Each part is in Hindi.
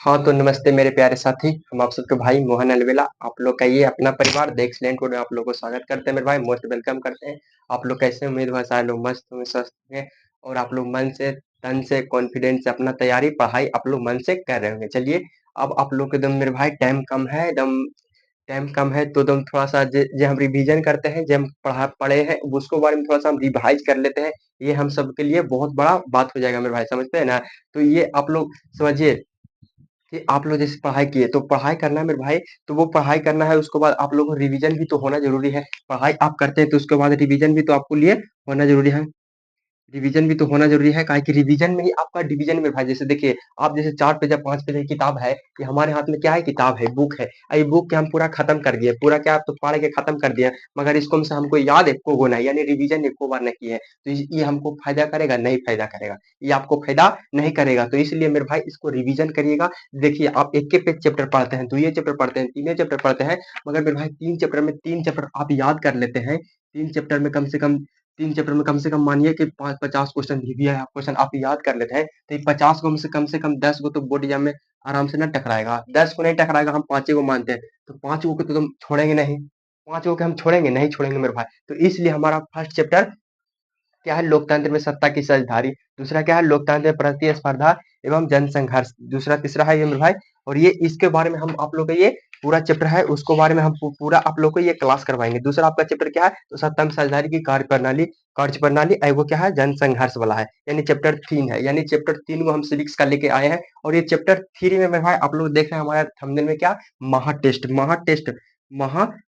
हाँ, तो नमस्ते मेरे प्यारे साथी, हम आप सबके भाई मोहन अलवेला, आप लोग का ये अपना परिवार द एक्सीलेंट वुड में आप लोग को स्वागत करते हैं मेरे भाई, मोस्ट वेलकम करते हैं। आप लोग कैसे हैं? उम्मीद है सारे लोग मस्त होंगे, स्वस्थ होंगे और आप लोग मन से, तन से, कॉन्फिडेंस से अपना तैयारी, पढ़ाई आप लोग मन से कर रहे होंगे। चलिए, अब आप लोग के एकदम मेरे भाई टाइम कम है तो एकदम थोड़ा-सा जे हम रिवीजन करते हैं, जे हम पढ़े हैं, उसको बारे में थोड़ा-सा हम रिवाइज़ कर लेते हैं। ये हम सबके लिए बहुत बड़ा बात हो जाएगा मेरे भाई, समझते हैं ना? तो ये आप लोग समझिए कि आप लोग जैसे पढ़ाई किए तो पढ़ाई करना है मेरे भाई, तो वो पढ़ाई करना है उसके बाद आप लोगों को रिवीजन भी तो होना ज़रूरी है। पढ़ाई आप करते हैं तो उसके बाद रिवीजन भी तो आपको लिए होना ज़रूरी है। रिवीजन भी तो होना ज़रूरी है, काहे कि रिवीजन में ही आपका डिवीजन में भाई जैसे देखिए, आप जैसे 4 पेज या 5 पेज की किताब है, ये हमारे हाथ में क्या है किताब है, बुक है। ये बुक के हम पूरा खत्म कर दिए, पूरा क्या तो पढ़ के खत्म कर दिए, मगर इसको से हमको याद एको गो नहीं, यानी रिवीजन एको बार नहीं किए हैं। तो ये हमको फ़ायदा करेगा? नहीं फ़ायदा करेगा। ये आपको फ़ायदा नहीं करेगा, तो इसलिए मेरे भाई इसको रिवीजन करिएगा। देखिए, आप एक-एक पेज चैप्टर पढ़ते हैं, 2 चैप्टर पढ़ते हैं, 3 चैप्टर पढ़ते हैं, मगर मेरे भाई 3 चैप्टर में 3 चैप्टर आप याद कर लेते हैं। 3 चैप्टर में तीन चैप्टर में कम से कम मानिए कि 50 क्वेश्चन भी है क्वेश्चन आप याद कर लेते हैं, तो ये 50 को में से कम 10 गो तो बोर्ड एग्जाम में आराम से ना टकराएगा। 10 को नहीं टकराएगा, हम 5 ही को मानते हैं, तो 5 गो को तो तुम छोड़ेंगे नहीं। 5 गो के हम छोड़ेंगे नहीं, छोड़ेंगे मेरे भाई। तो इसलिए हमारा फर्स्ट चैप्टर क्या है, लोकतंत्र में सत्ता की सजधारी। दूसरा क्या है, लोकतंत्र में प्रतिस्पर्धा एवं जनसंघर्ष। दूसरा तीसरा है ये मेरे भाई, और ये इसके बारे में हम आप लोग का ये पूरा चैप्टर है, उसको बारे में हम पूरा आप लोग को ये क्लास करवाएंगे। दूसरा आपका चैप्टर क्या है, तो सत्ता में सजधारी की कार्य प्रणाली वो क्या है, जनसंघर्ष वाला है, यानी चैप्टर 3 है, यानी चैप्टर 3 को हम सिविक्स का लेके आए हैं। और ये चैप्टर 3 में मेरे भाई आप लोग देख रहे हैं हमारे थंबनेल में क्या, महा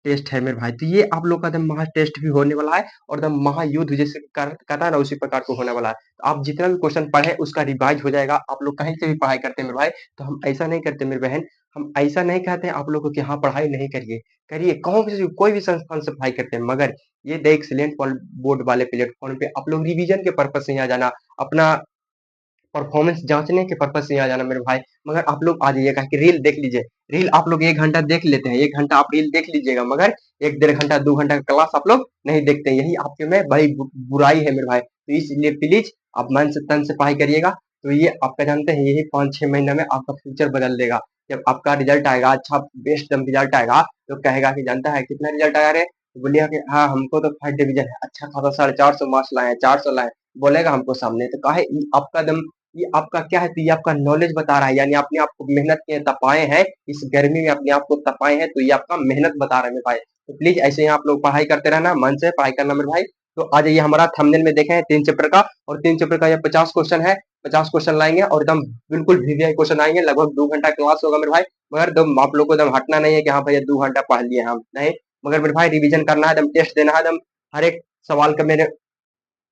टेस्ट है मेरे भाई। तो ये आप लोग का एकदम महा टेस्ट भी होने वाला है, और एकदम महायुद्ध जैसे कहता है ना, उसी प्रकार को होने वाला है। तो आप जितना भी क्वेश्चन पढ़े उसका रिवाइज हो जाएगा। आप लोग कहीं से भी पढ़ाई करते हैं मेरे भाई, तो हम ऐसा नहीं करते मेरी बहन, हम ऐसा नहीं कहते हैं आप लोग को कि हाँ पढ़ाई नहीं करिए, करिए, कहूँ किसी कोई भी संस्थान से पढ़ाई करते हैं, मगर ये द एक्सीलेंट बोर्ड वाले प्लेटफॉर्म पे आप लोग रिवीजन के पर्पज से यहाँ जाना, अपना परफॉर्मेंस जांचने के पर्पज से यहाँ जाना मेरे भाई। मगर आप लोग आ जाइएगा कि रील देख लीजिए, रील आप लोग 1 घंटा देख लेते हैं, 1 घंटा आप रील देख लीजिएगा, मगर 1 डेढ़ घंटा 2 घंटा का क्लास आप लोग नहीं देखते हैं। यही आपके में बड़ी बुराई है मेरे भाई। तो इसलिए प्लीज आप मन से तन से पढ़ाई करिएगा। तो ये आपका जानते हैं, यही 5-6 महीना में आपका फ्यूचर बदल देगा। जब आपका रिजल्ट आएगा, अच्छा बेस्ट रिजल्ट आएगा, तो कहेगा कि जानता है कितना रिजल्ट आया रे, तो बोलिएगा कि हाँ हमको तो फर्स्ट डिवीजन है, अच्छा खासा 450 मार्क्स लाए हैं, 400 लाए, बोलेगा हमको सामने, तो काहे आपका दम, ये आपका क्या है, तो ये आपका नॉलेज बता रहा है, यानी आपने आपको मेहनत किए तपाए हैं, इस गर्मी में अपने आप को तपाए हैं, तो ये आपका मेहनत बता रहा है मेरे भाई। तो प्लीज ऐसे ही आप लोग पढ़ाई करते रहना, मन से पढ़ाई करना मेरे भाई। तो आ जाइए, हमारा थंबनेल में देखें 3 चैप्टर का, और 3 चैप्टर का ये 50 क्वेश्चन है। 50 क्वेश्चन लाएंगे और एकदम बिल्कुल वीवीआई क्वेश्चन आएंगे, लगभग 2 घंटा क्लास होगा मेरे भाई। मगर एकदम आप लोग को एकदम हटना नहीं है कि हाँ भैया 2 घंटा पढ़ लिए हम, नहीं, मगर मेरे भाई रिवीजन करना है, एकदम टेस्ट देना है, एकदम हर एक सवाल का मेरे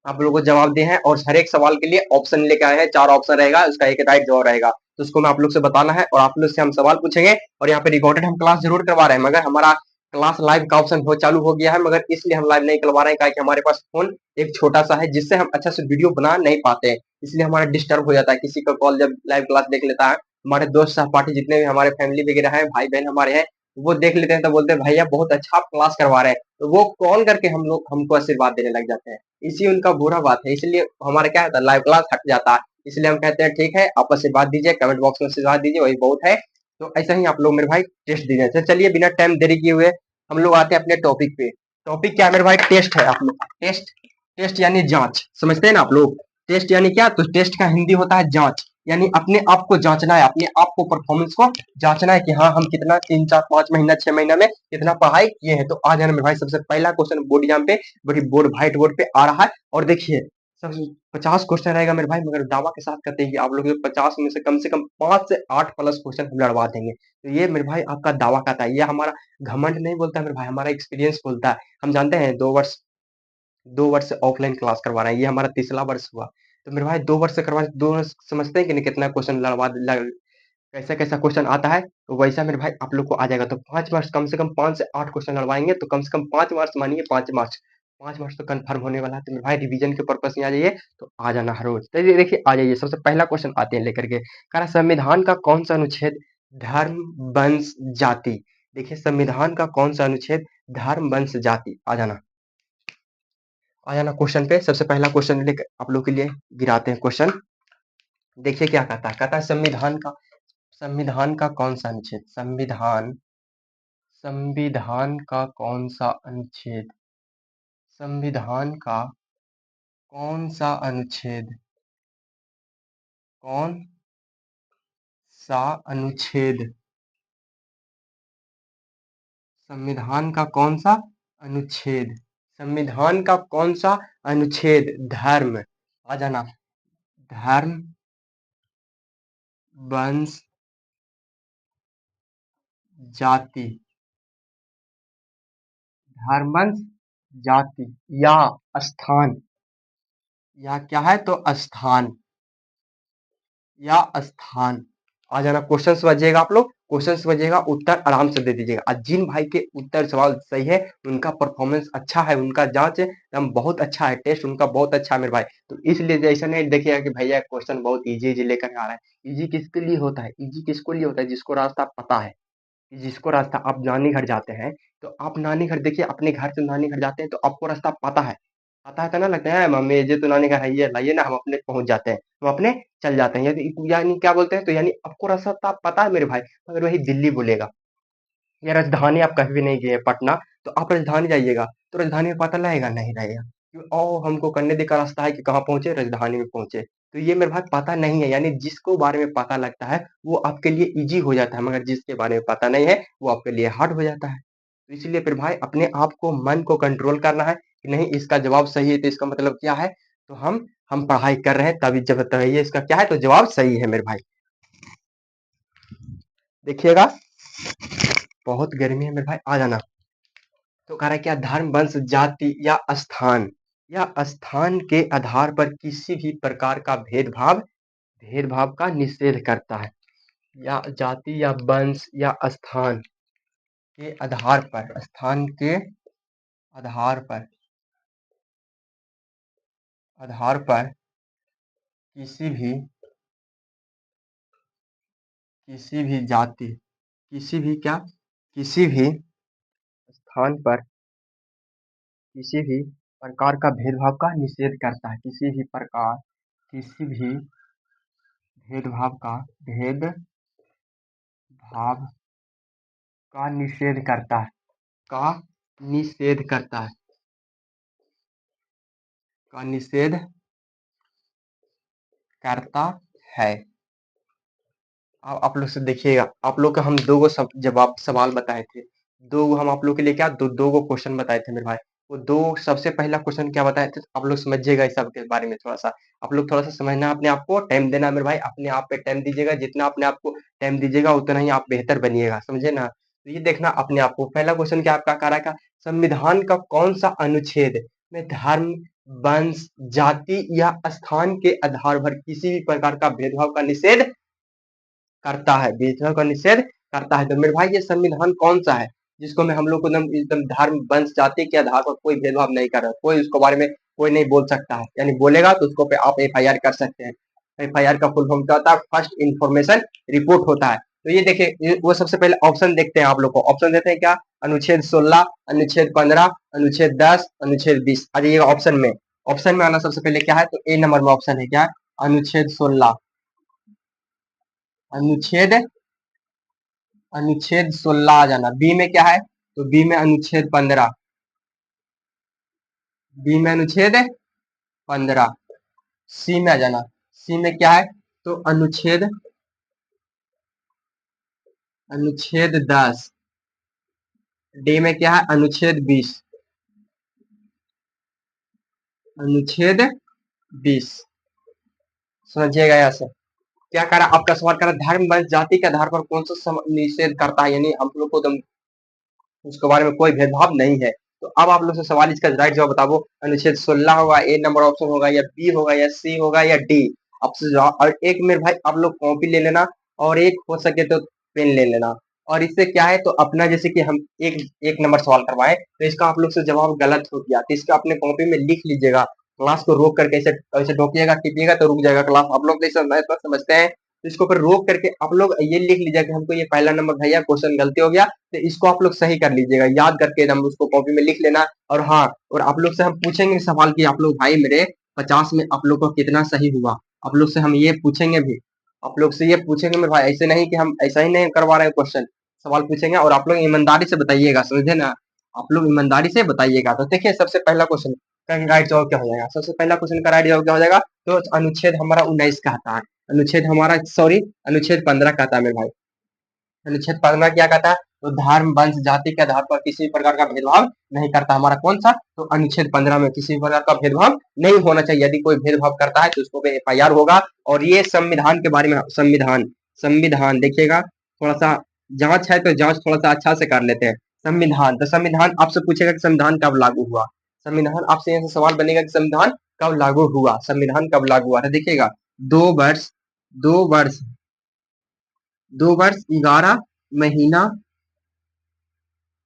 आप लोगों को जवाब दिए हैं, और हर एक सवाल के लिए ऑप्शन लेके आए हैं, 4 ऑप्शन रहेगा, उसका एक राइट जवाब रहेगा, तो उसको मैं आप लोग से बताना है, और आप लोग से हम सवाल पूछेंगे। और यहाँ पे रिकॉर्डेड हम क्लास जरूर करवा रहे हैं, मगर हमारा क्लास लाइव का ऑप्शन हो चालू हो गया है, मगर इसलिए हम लाइव नहीं करवा रहे हैं कि हमारे पास फोन एक छोटा सा है, जिससे हम अच्छा से वीडियो बना नहीं पाते हैं, इसलिए हमारा डिस्टर्ब हो जाता है। किसी का कॉल जब लाइव क्लास देख लेता है, हमारे दोस्त सहपाठी जितने भी हमारे फैमिली वगैरह है, भाई बहन हमारे हैं, वो देख लेते हैं तो बोलते हैं भैया बहुत अच्छा आप क्लास करवा रहे हैं, तो वो कॉल करके हम लोग हमको आशीर्वाद देने लग जाते हैं। इसी उनका बुरा बात है, इसलिए हमारा क्या होता है, लाइव क्लास हट जाता है। इसलिए हम कहते हैं ठीक है, आप आशीर्वाद दीजिए, कमेंट बॉक्स में आशीर्वाद दीजिए, वही बहुत है। तो ऐसा ही आप लोग मेरे भाई टेस्ट दीजिए। तो चलिए बिना टाइम देरी किए हुए हम लोग आते हैं अपने टॉपिक पे। टॉपिक क्या है मेरे भाई, टेस्ट है। आप लोग टेस्ट, टेस्ट यानी जांच, समझते हैं ना आप लोग। टेस्ट यानी क्या, तो टेस्ट का हिंदी होता है जांच, यानी अपने आप को जांचना है, अपने आप को परफॉर्मेंस को जांचना है कि हाँ हम कितना 3 4 5 महीना 6 महीना में कितना पढ़ाई किए हैं। तो आज है ना मेरे भाई सबसे पहला क्वेश्चन बोर्ड एग्जाम पे, बड़ी बोर्ड व्हाइट बोर्ड पे आ रहा है, और देखिए सब 50 क्वेश्चन रहेगा मेरे भाई, मगर दावा के साथ कहते हैं कि आप लोग 50 में से कम 5 से 8 प्लस क्वेश्चन हम लड़वा देंगे। तो ये मेरे भाई आपका दावा कहता है, ये हमारा घमंड नहीं बोलता मेरे भाई, हमारा एक्सपीरियंस बोलता है। हम जानते हैं 2 वर्ष से ऑफलाइन क्लास करवा रहे हैं, ये हमारा तीसरा वर्ष हुआ। तो मेरे भाई 2 वर्ष से करवा, 2 वर्ष समझते हैं कि नहीं कितना क्वेश्चन कैसा कैसा क्वेश्चन आता है, तो वैसा मेरे भाई आप लोग को आ जाएगा। तो 5 मार्क्स, कम से कम 5 से 8 क्वेश्चन लड़वाएंगे, तो कम से कम 5 मार्क्स मानिए, 5 मार्क्स, 5 मार्क्स तो कंफर्म होने वाला है। तो मेरे भाई रिवीजन के पर्पज से आ जाइए, तो आ जाना हर रोज। तो ये देखिए आ जाइए, सबसे पहला क्वेश्चन आते हैं लेकर के, कह रहा संविधान का कौन सा अनुच्छेद धर्म, वंश, जाति। देखिए संविधान का कौन सा अनुच्छेद धर्म, वंश, जाति, आ जाना क्वेश्चन पे। सबसे पहला क्वेश्चन लेकर आप लोग के लिए गिराते हैं क्वेश्चन। देखिए क्या कहता है, संविधान का संविधान का कौन सा अनुच्छेद? संविधान का कौन सा अनुच्छेद? संविधान का कौन सा अनुच्छेद? कौन सा अनुच्छेद? संविधान का कौन सा अनुच्छेद? संविधान का कौन सा अनुच्छेद? धर्म, आ जाना, धर्म, वंश, जाति, धर्म, वंश, जाति या स्थान, या क्या है तो स्थान, या स्थान, आ जाना। क्वेश्चन समझिएगा आप लोग, क्वेश्चन समझिएगा, उत्तर आराम से दे दीजिएगा। आज जिन भाई के उत्तर सवाल सही है उनका परफॉर्मेंस अच्छा है, उनका जांच एकदम बहुत अच्छा है, टेस्ट उनका बहुत अच्छा है मेरे भाई। तो इसलिए जैसा नहीं देखिएगा कि भैया क्वेश्चन बहुत इजी इजी लेकर आ रहा है। इजी किसके लिए होता है? इजी किसको लिए होता है? जिसको रास्ता पता है, जिसको रास्ता, आप नानी घर जाते हैं तो आप नानी घर देखिए, अपने घर से नानी घर जाते हैं तो आपको रास्ता पता है, पता है तो ना लगता है मम्मी ये तो नानी घर है, ये लाइए ना, हम अपने पहुंच जाते हैं, हम अपने चल जाते हैं। यानी क्या बोलते हैं, तो यानी आपको रास्ता पता है मेरे भाई। अगर वही दिल्ली बोलेगा या राजधानी, आप कभी भी नहीं गए पटना, तो आप राजधानी जाइएगा तो राजधानी में पता लगेगा नहीं रहेगा, ओ हमको कन्नौज का रास्ता है कि कहाँ पहुंचे, राजधानी में पहुंचे। तो ये मेरे भाई पता नहीं है, यानी जिसको बारे में पता लगता है वो आपके लिए इजी हो जाता है, मगर जिसके बारे में पता नहीं है वो आपके लिए हार्ड हो जाता है। तो इसलिए फिर भाई अपने आप को, मन को कंट्रोल करना है कि नहीं इसका जवाब सही है तो इसका मतलब क्या है, तो हम पढ़ाई कर रहे हैं तभी जब तक ये इसका क्या है तो जवाब सही है मेरे भाई। देखिएगा, बहुत गर्मी है मेरे भाई, आ जाना। तो कह रहा है क्या? धर्म, वंश, जाति या स्थान, या स्थान के आधार पर किसी भी प्रकार का भेदभाव भेदभाव का निषेध करता है। या जाति या वंश या स्थान के आधार पर, स्थान के आधार पर, आधार पर किसी भी, किसी भी जाति, किसी भी क्या, किसी भी स्थान पर किसी भी प्रकार का भेदभाव का निषेध करता है, किसी भी प्रकार, किसी भी भेदभाव का, भेदभाव का निषेध करता है, का निषेध करता है, का निषेध करता है। अब आप लोग से देखिएगा, आप लोग का हम दो गो जवाब सवाल बताए थे, दो गो हम आप लोग के लिए क्या, दो गो क्वेश्चन बताए थे मेरे भाई। वो दो, सबसे पहला क्वेश्चन क्या बताए थे, आप लोग समझिएगा इस सब के बारे में थोड़ा सा, आप लोग थोड़ा सा समझना, अपने आप को टाइम देना मेरे भाई, अपने आप पे टाइम दीजिएगा, जितना अपने आप को टाइम दीजिएगा उतना ही आप बेहतर बनिएगा, समझे ना। तो ये देखना अपने आप को, पहला क्वेश्चन क्या आपका कह रहा है, संविधान का कौन सा अनुच्छेद में धर्म, वंश, जाति या स्थान के आधार पर किसी भी प्रकार का भेदभाव का निषेध करता है, भेदभाव का निषेध करता है। तो मेरे भाई ये संविधान कौन सा है जिसको में हम लोग को एकदम एकदम धर्म, वंश, जाति के आधार पर कोई भेदभाव नहीं कर रहा, कोई उसके बारे में कोई नहीं बोल सकता है, यानी बोलेगा तो उसको पे आप एफआईआर कर सकते हैं। एफआईआर का फुल फॉर्म क्या होता है? फर्स्ट इन्फॉर्मेशन रिपोर्ट होता है। तो ये देखिए, वो सबसे पहले ऑप्शन देखते हैं, आप लोग को ऑप्शन देते हैं क्या, अनुच्छेद 16, अनुच्छेद 15, अनुच्छेद 10, अनुच्छेद 20। आ जाइएगा ऑप्शन में, ऑप्शन में आना सबसे पहले क्या है, तो ए नंबर में ऑप्शन है क्या, अनुच्छेद 16, अनुच्छेद अनुच्छेद 16 आ जाना। बी में क्या है, तो बी में अनुच्छेद 15, बी में अनुच्छेद 15। सी में आ जाना, सी में क्या है, तो अनुच्छेद अनुच्छेद 10। डी में क्या है, अनुच्छेद 20, अनुच्छेद 20। समझिएगा यहाँ से क्या करा, आपका सवाल करा धर्म, वंश, जाति के आधार पर कौन सा निषेध करता है, यानी हम लोग को तो उसके बारे में कोई भेदभाव नहीं है। तो अब आप लोग से सवाल, इसका राइट जवाब बताओ, अनुच्छेद 16 होगा, ए नंबर ऑप्शन होगा, या बी होगा, या सी होगा, या डी। आपसे जवाब, और एक मेरे भाई आप लोग कॉपी ले लेना, और एक हो सके तो पेन ले लेना। और इससे क्या है, तो अपना जैसे कि हम एक एक नंबर सवाल करवाए तो इसका आप लोग से जवाब गलत हो गया तो इसका अपने कॉपी में लिख लीजिएगा, क्लास को रोक करके ऐसे ऐसे ठोकिएगा टिपिएगा तो रुक जाएगा क्लास, आप लोग जैसे समझते हैं। तो इसको फिर रोक करके आप लोग ये लिख लीजिएगा कि हमको ये पहला नंबर भैया क्वेश्चन गलती हो गया, तो इसको आप लोग सही कर लीजिएगा, याद करके एकदम उसको कॉपी में लिख लेना। और हाँ, और आप लोग से हम पूछेंगे सवाल कि आप लोग भाई मेरे 50 में आप लोग को कितना सही हुआ, आप लोग से हम ये पूछेंगे भी। आप लोग से ये पूछेंगे मेरे भाई, ऐसे नहीं कि हम ऐसा ही नहीं करवा रहे हैं क्वेश्चन, सवाल पूछेंगे और आप लोग ईमानदारी से बताइएगा, समझे ना? आप लोग ईमानदारी से बताइएगा। तो देखिए सबसे पहला क्वेश्चन का राइट जवाब क्या हो जाएगा? सबसे पहला क्वेश्चन का राइट जवाब क्या हो जाएगा? तो अनुच्छेद हमारा 19 कहता है, अनुच्छेद हमारा सॉरी अनुच्छेद 15 कहता है मेरे भाई। अनुच्छेद 15 क्या कहता है? तो धर्म, वंश, जाति के आधार पर किसी प्रकार का भेदभाव नहीं करता। हमारा कौन सा? तो अनुच्छेद 15 में किसी प्रकार का भेदभाव नहीं होना चाहिए। यदि कोई भेदभाव करता है तो उसको पे एफआईआर होगा। और ये संविधान के बारे में, संविधान संविधान देखिएगा, थोड़ा सा जांच है तो जांच थोड़ा सा अच्छा से कर लेते हैं। संविधान, तो संविधान आपसे पूछेगा कि संविधान कब लागू हुआ। संविधान आपसे यहाँ से सवाल बनेगा कि संविधान कब लागू हुआ, संविधान कब लागू हुआ। तो देखिएगा 2 वर्ष 2 वर्ष 2 वर्ष 11 महीना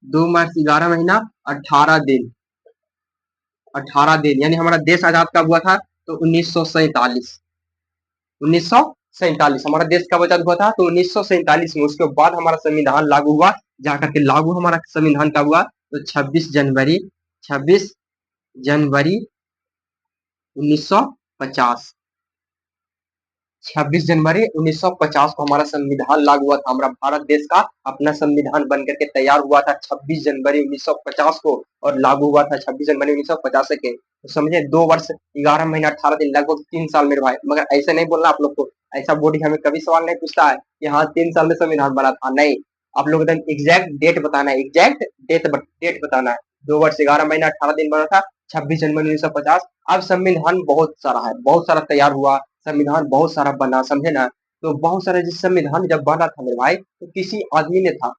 2 वर्ष 11 महीना 18 दिन 18 दिन, यानी हमारा देश आजाद कब हुआ था? तो 1947। 1947 हमारा देश कब आजाद हुआ था? तो 1947 में। उसके बाद हमारा संविधान लागू हुआ। जाकर के लागू हमारा संविधान कब हुआ? तो 26 जनवरी 1950। 26 जनवरी 1950 को हमारा संविधान लागू हुआ था। हमारा भारत देश का अपना संविधान बनकर के तैयार हुआ था 26 जनवरी 1950 को, और लागू हुआ था 26 जनवरी 1950 के। तो समझे, 2 वर्ष 11 महीना 18 दिन, लगभग 3 साल मेरे भाई। मगर ऐसे नहीं बोलना आप लोग को, ऐसा बोर्ड हमें कभी सवाल नहीं पूछता है कि हाँ 3 साल में संविधान बना था, नहीं। आप लोग एकदम एग्जैक्ट डेट बताना है, एग्जैक्ट डेट बताना है। 2 वर्ष 11 महीना 18 दिन बना था 26 जनवरी 1950। अब संविधान बहुत सारा है, बहुत सारा तैयार हुआ, संविधान बहुत सारा बना, समझे ना? तो बहुत सारा जिस संविधान जब बना था मेरे भाई, तो किसी आदमी ने था।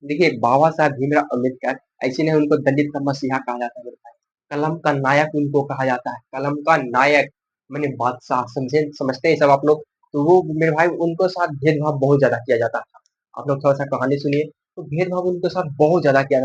देखिए बाबा साहब भीमराव अम्बेडकर, ऐसे नहीं उनको दलित का मसीहा कहा जाता है मेरे भाई, कलम का नायक उनको कहा जाता है, कलम का नायक मैंने बादशाह, समझे, समझते हैं सब आप लोग। तो वो मेरे भाई उनको साथ भेदभाव बहुत ज्यादा किया जाता था। आप लोग थोड़ा सा कहानी सुनिए। तो भेदभाव उनके साथ बहुत ज्यादा किया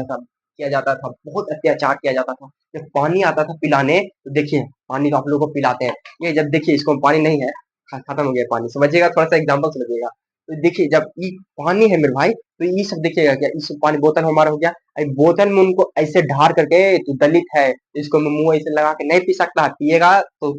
जाता था, बहुत अत्याचार किया जाता था। जब पानी आता था पिलाने, तो देखिए पानी तो आप लोग को पिलाते हैं, ये जब देखिए इसको पानी नहीं है, खत्म हो गया पानी, समझिएगा, थोड़ा सा एग्जाम्पल समझिएगा। तो देखिए जब ये पानी है मेरे भाई, तो ये सब देखिएगा, क्या इस पानी बोतल हमारा हो गया, बोतल में उनको ऐसे ढार करके, तो दलित है, इसको मुंह ऐसे लगा के नहीं पी सकता, पिएगा तो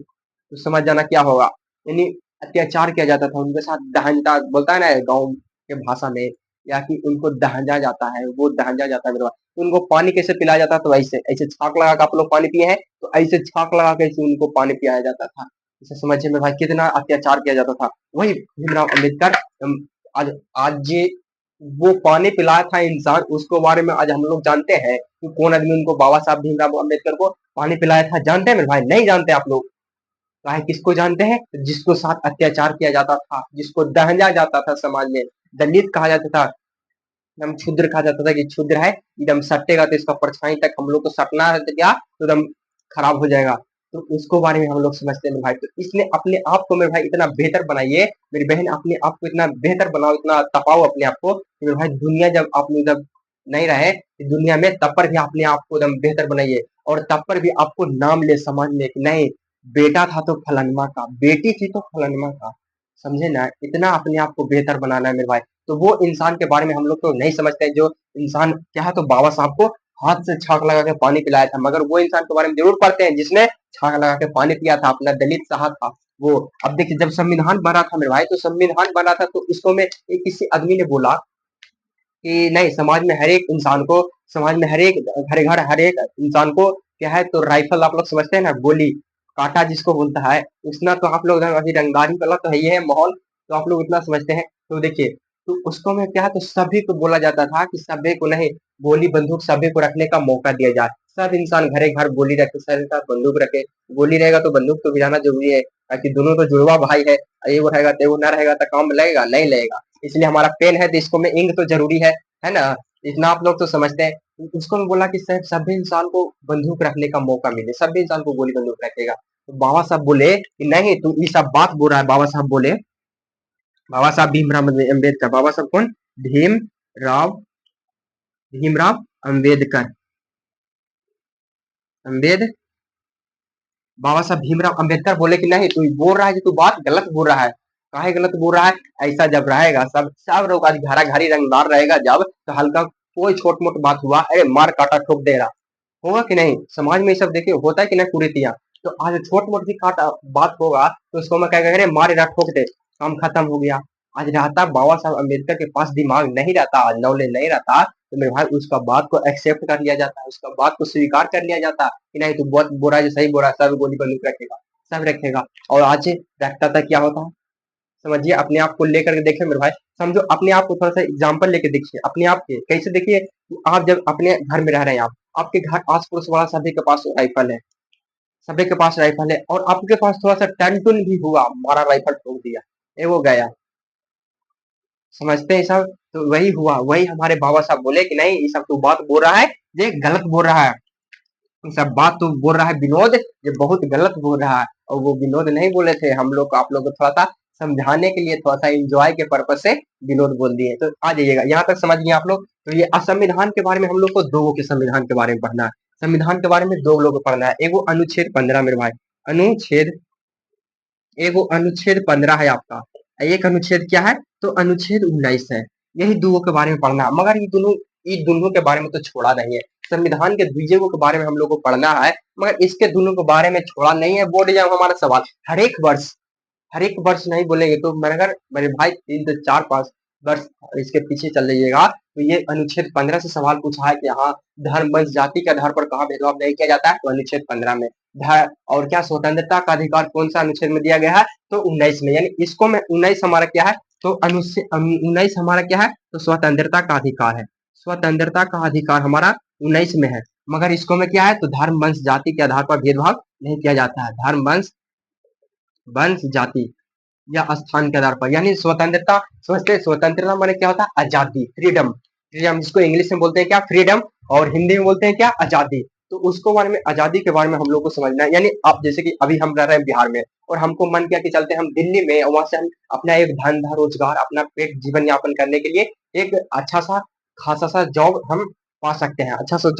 समझ जाना क्या होगा। यानी अत्याचार किया जाता था उनके साथ, दहनता बोलता है ना गाँव के भाषा में, या कि उनको दहजा जाता है, वो दहजा जाता है मेरे भाई। तो उनको पानी कैसे पिलाया जाता? तो ऐसे ऐसे छाक लगा के, आप लोग पानी पिए हैं तो ऐसे छाक लगा के ऐसे उनको पानी पिलाया जाता था। इसे समझिए मेरे भाई कितना अत्याचार किया जाता था। वही भीमराव अम्बेडकर आज आज ये वो पानी पिलाया था इंसान, उसको बारे में आज हम लोग जानते हैं कि कौन आदमी उनको, बाबा साहब भीमराव अम्बेडकर को पानी पिलाया था, जानते हैं मेरे भाई? नहीं जानते आप लोग। काहे किसको जानते हैं? जिसको साथ अत्याचार किया जाता था, जिसको दहना जाता था समाज में, दलित कहा जाता था, एकदम क्षुद्र कहा जाता था कि क्षुद्र है, एकदम सटेगा तो इसका परछाई तक हम लोग को सटना है तो क्या, तो एकदम खराब हो जाएगा। तो उसको बारे में हम लोग समझते हैं मेरे भाई। तो इसने अपने आप को मेरे भाई इतना बेहतर बनाइए, मेरी बहन, अपने आप को इतना बेहतर बनाओ, इतना तपाओ अपने आप को कि मेरे भाई दुनिया जब आप लोग जब नहीं रहे दुनिया में, तब पर भी अपने आप को एकदम बेहतर बनाइए, और तब पर भी आपको नाम ले समाज में कि नहीं, बेटा था तो फलानमा का, बेटी थी तो फलानमा का, समझे ना? इतना अपने आप को बेहतर बनाना है मेरे भाई। तो वो इंसान के बारे में हम लोग तो नहीं समझते हैं, जो इंसान क्या है, तो बाबा साहब को हाथ से छाक लगा के पानी पिलाया था, मगर वो इंसान के बारे में जरूर पढ़ते हैं जिसने छाक लगा के पानी पिया था, अपना दलित साहब था वो। अब देखिए जब संविधान बना था मेरे भाई, तो संविधान बना था तो इसको में एक किसी आदमी ने बोला कि नहीं, समाज में हर एक इंसान को, समाज में हर एक घर घर हर एक इंसान को क्या है, तो राइफल, आप लोग समझते हैं ना, गोली काटा जिसको बोलता है, उतना तो आप लोग अभी रंगदारी वाला तो है ही है माहौल, तो आप लोग इतना समझते हैं। तो देखिए, तो उसको में क्या है, तो सभी को बोला जाता था कि सभी को नहीं, गोली बंदूक सभी को रखने का मौका दिया जाए, सब इंसान घरे घर गोली रखे, सब इंसान बंदूक रखे। गोली रहेगा तो बंदूक तो गिराना जरूरी है, ताकि दोनों तो जुड़वा भाई है, एगो रहेगा तो एगो ना रहेगा तो काम लगेगा नहीं लगेगा। इसलिए हमारा पेन है तो इसको में इंक तो जरूरी है ना? इतना आप लोग तो समझते हैं। उसको मैं बोला कि सभी इंसान को बंदूक रखने का मौका मिले, सभी इंसान को गोली बंदूक रखेगा। तो बाबा साहब बोले कि नहीं, तू ये सब बात बोल रहा है। बाबा साहब बोले, बाबा साहब भीमराव अम्बेडकर, बाबा साहब कौन? भीम राव भीमराव अम्बेडकर, अम्बेद बाबा साहब भीमराव अम्बेडकर बोले कि नहीं, तू बोल रहा है कि तू बात गलत बोल रहा है। काहे गलत बोल रहा है? ऐसा जब रहेगा, सब सब लोग आज घरा घरी रंगदार रहेगा जब, तो हल्का कोई छोट मोट बात हुआ, अरे मार काटा ठोक दे रहा होगा कि नहीं? समाज में ये सब देखिए होता है कि नहीं कुरीतियां? तो आज छोट मोट भी काटा बात होगा तो उसको मैं क्या कह रहे, मार ठोक दे, काम खत्म हो गया। आज रहता बाबा साहब अम्बेडकर के पास दिमाग नहीं रहता, आज नॉलेज नहीं रहता, तो मेरे भाई उसका बात को एक्सेप्ट कर लिया जाता, उसका बात को स्वीकार कर लिया जाता कि नहीं तू बहुत बोल रहा है, जो सही बोल रहा है, सब गोली बंदूक रखेगा, सब रखेगा। और आज रखता था, क्या होता है समझिए, अपने आप को लेकर के देखिए मेरे भाई, समझो अपने आप को थोड़ा सा एग्जाम्पल लेके देखिए अपने आप के, कैसे देखिए कि आप जब अपने घर में रह रहे हैं, आप आपके घर आस पड़ोस वाला सभी के पास राइफल है, सभी के पास राइफल है, और आपके पास थोड़ा सा टन टुन भी हुआ, मारा राइफल ठोक दिया, ये वो गया, समझते हैं सब। तो वही हुआ, वही हमारे बाबा साहब बोले कि नहीं ये सब तो बात बोल रहा है, ये गलत बोल रहा है, ये सब बात तो बोल रहा है विनोद, ये बहुत गलत बोल रहा है। और वो विनोद नहीं बोले थे, हम लोग को आप लोग को थोड़ा सा समझाने के लिए, थोड़ा सा एंजॉय के पर्पज से विनोद बोल दिए। तो आ जाइएगा, यहाँ तक समझ गए आप लोग। तो ये असंविधान के बारे में हम लोग को दो के संविधान के बारे में पढ़ना है, संविधान के बारे में दो लोग को पढ़ना है। एगो अनुच्छेद 15 मेरे भाई, अनुच्छेद, एगो अनुच्छेद 15 है आपका, एक अनुच्छेद क्या है, तो अनुच्छेद 19 है। यही दोनों के बारे में पढ़ना है, मगर ये दोनों के बारे में तो छोड़ा नहीं है। संविधान के द्विजेयों के बारे में हम लोग को पढ़ना है, मगर इसके दोनों के बारे में छोड़ा नहीं है। बोर्ड एग्जाम हमारा सवाल हर एक वर्ष नहीं बोलेंगे तो मगर मेरे भाई 3 से 4 5 वर्ष इसके पीछे चल जाइएगा, तो ये अनुच्छेद 15 से सवाल पूछा है कि हाँ धर्म वंश जाति के आधार पर कहाँ भेदभाव नहीं किया जाता है, तो अनुच्छेद 15 में। और क्या स्वतंत्रता का अधिकार कौन सा अनुच्छेद में दिया गया है, तो 19 में, यानी इसको में 19 हमारा क्या है, तो अनुच्छेद 19 हमारा क्या है, तो स्वतंत्रता का अधिकार है, स्वतंत्रता का अधिकार हमारा 19 में है। मगर इसको में क्या है, तो धर्म वंश जाति के आधार पर भेदभाव नहीं किया जाता है, धर्म वंश वंश जाति या स्थान के आधार पर, यानी स्वतंत्रता, सोचते स्वतंत्रता माने क्या होता है, आजादी, फ्रीडम, फ्रीडम जिसको इंग्लिश में बोलते हैं क्या, फ्रीडम, और हिंदी में बोलते हैं क्या, आजादी। तो उसको बारे में, आजादी के बारे में हम लोग को समझना है। यानी आप जैसे कि अभी हम रह रहे हैं बिहार में, और हमको मन किया कि चलते हम दिल्ली में, और वहां से हम अपना एक धंधा रोजगार, अपना पेट जीवन यापन करने के लिए एक अच्छा सा खासा सा जॉब हम पा सकते हैं, अच्छा सा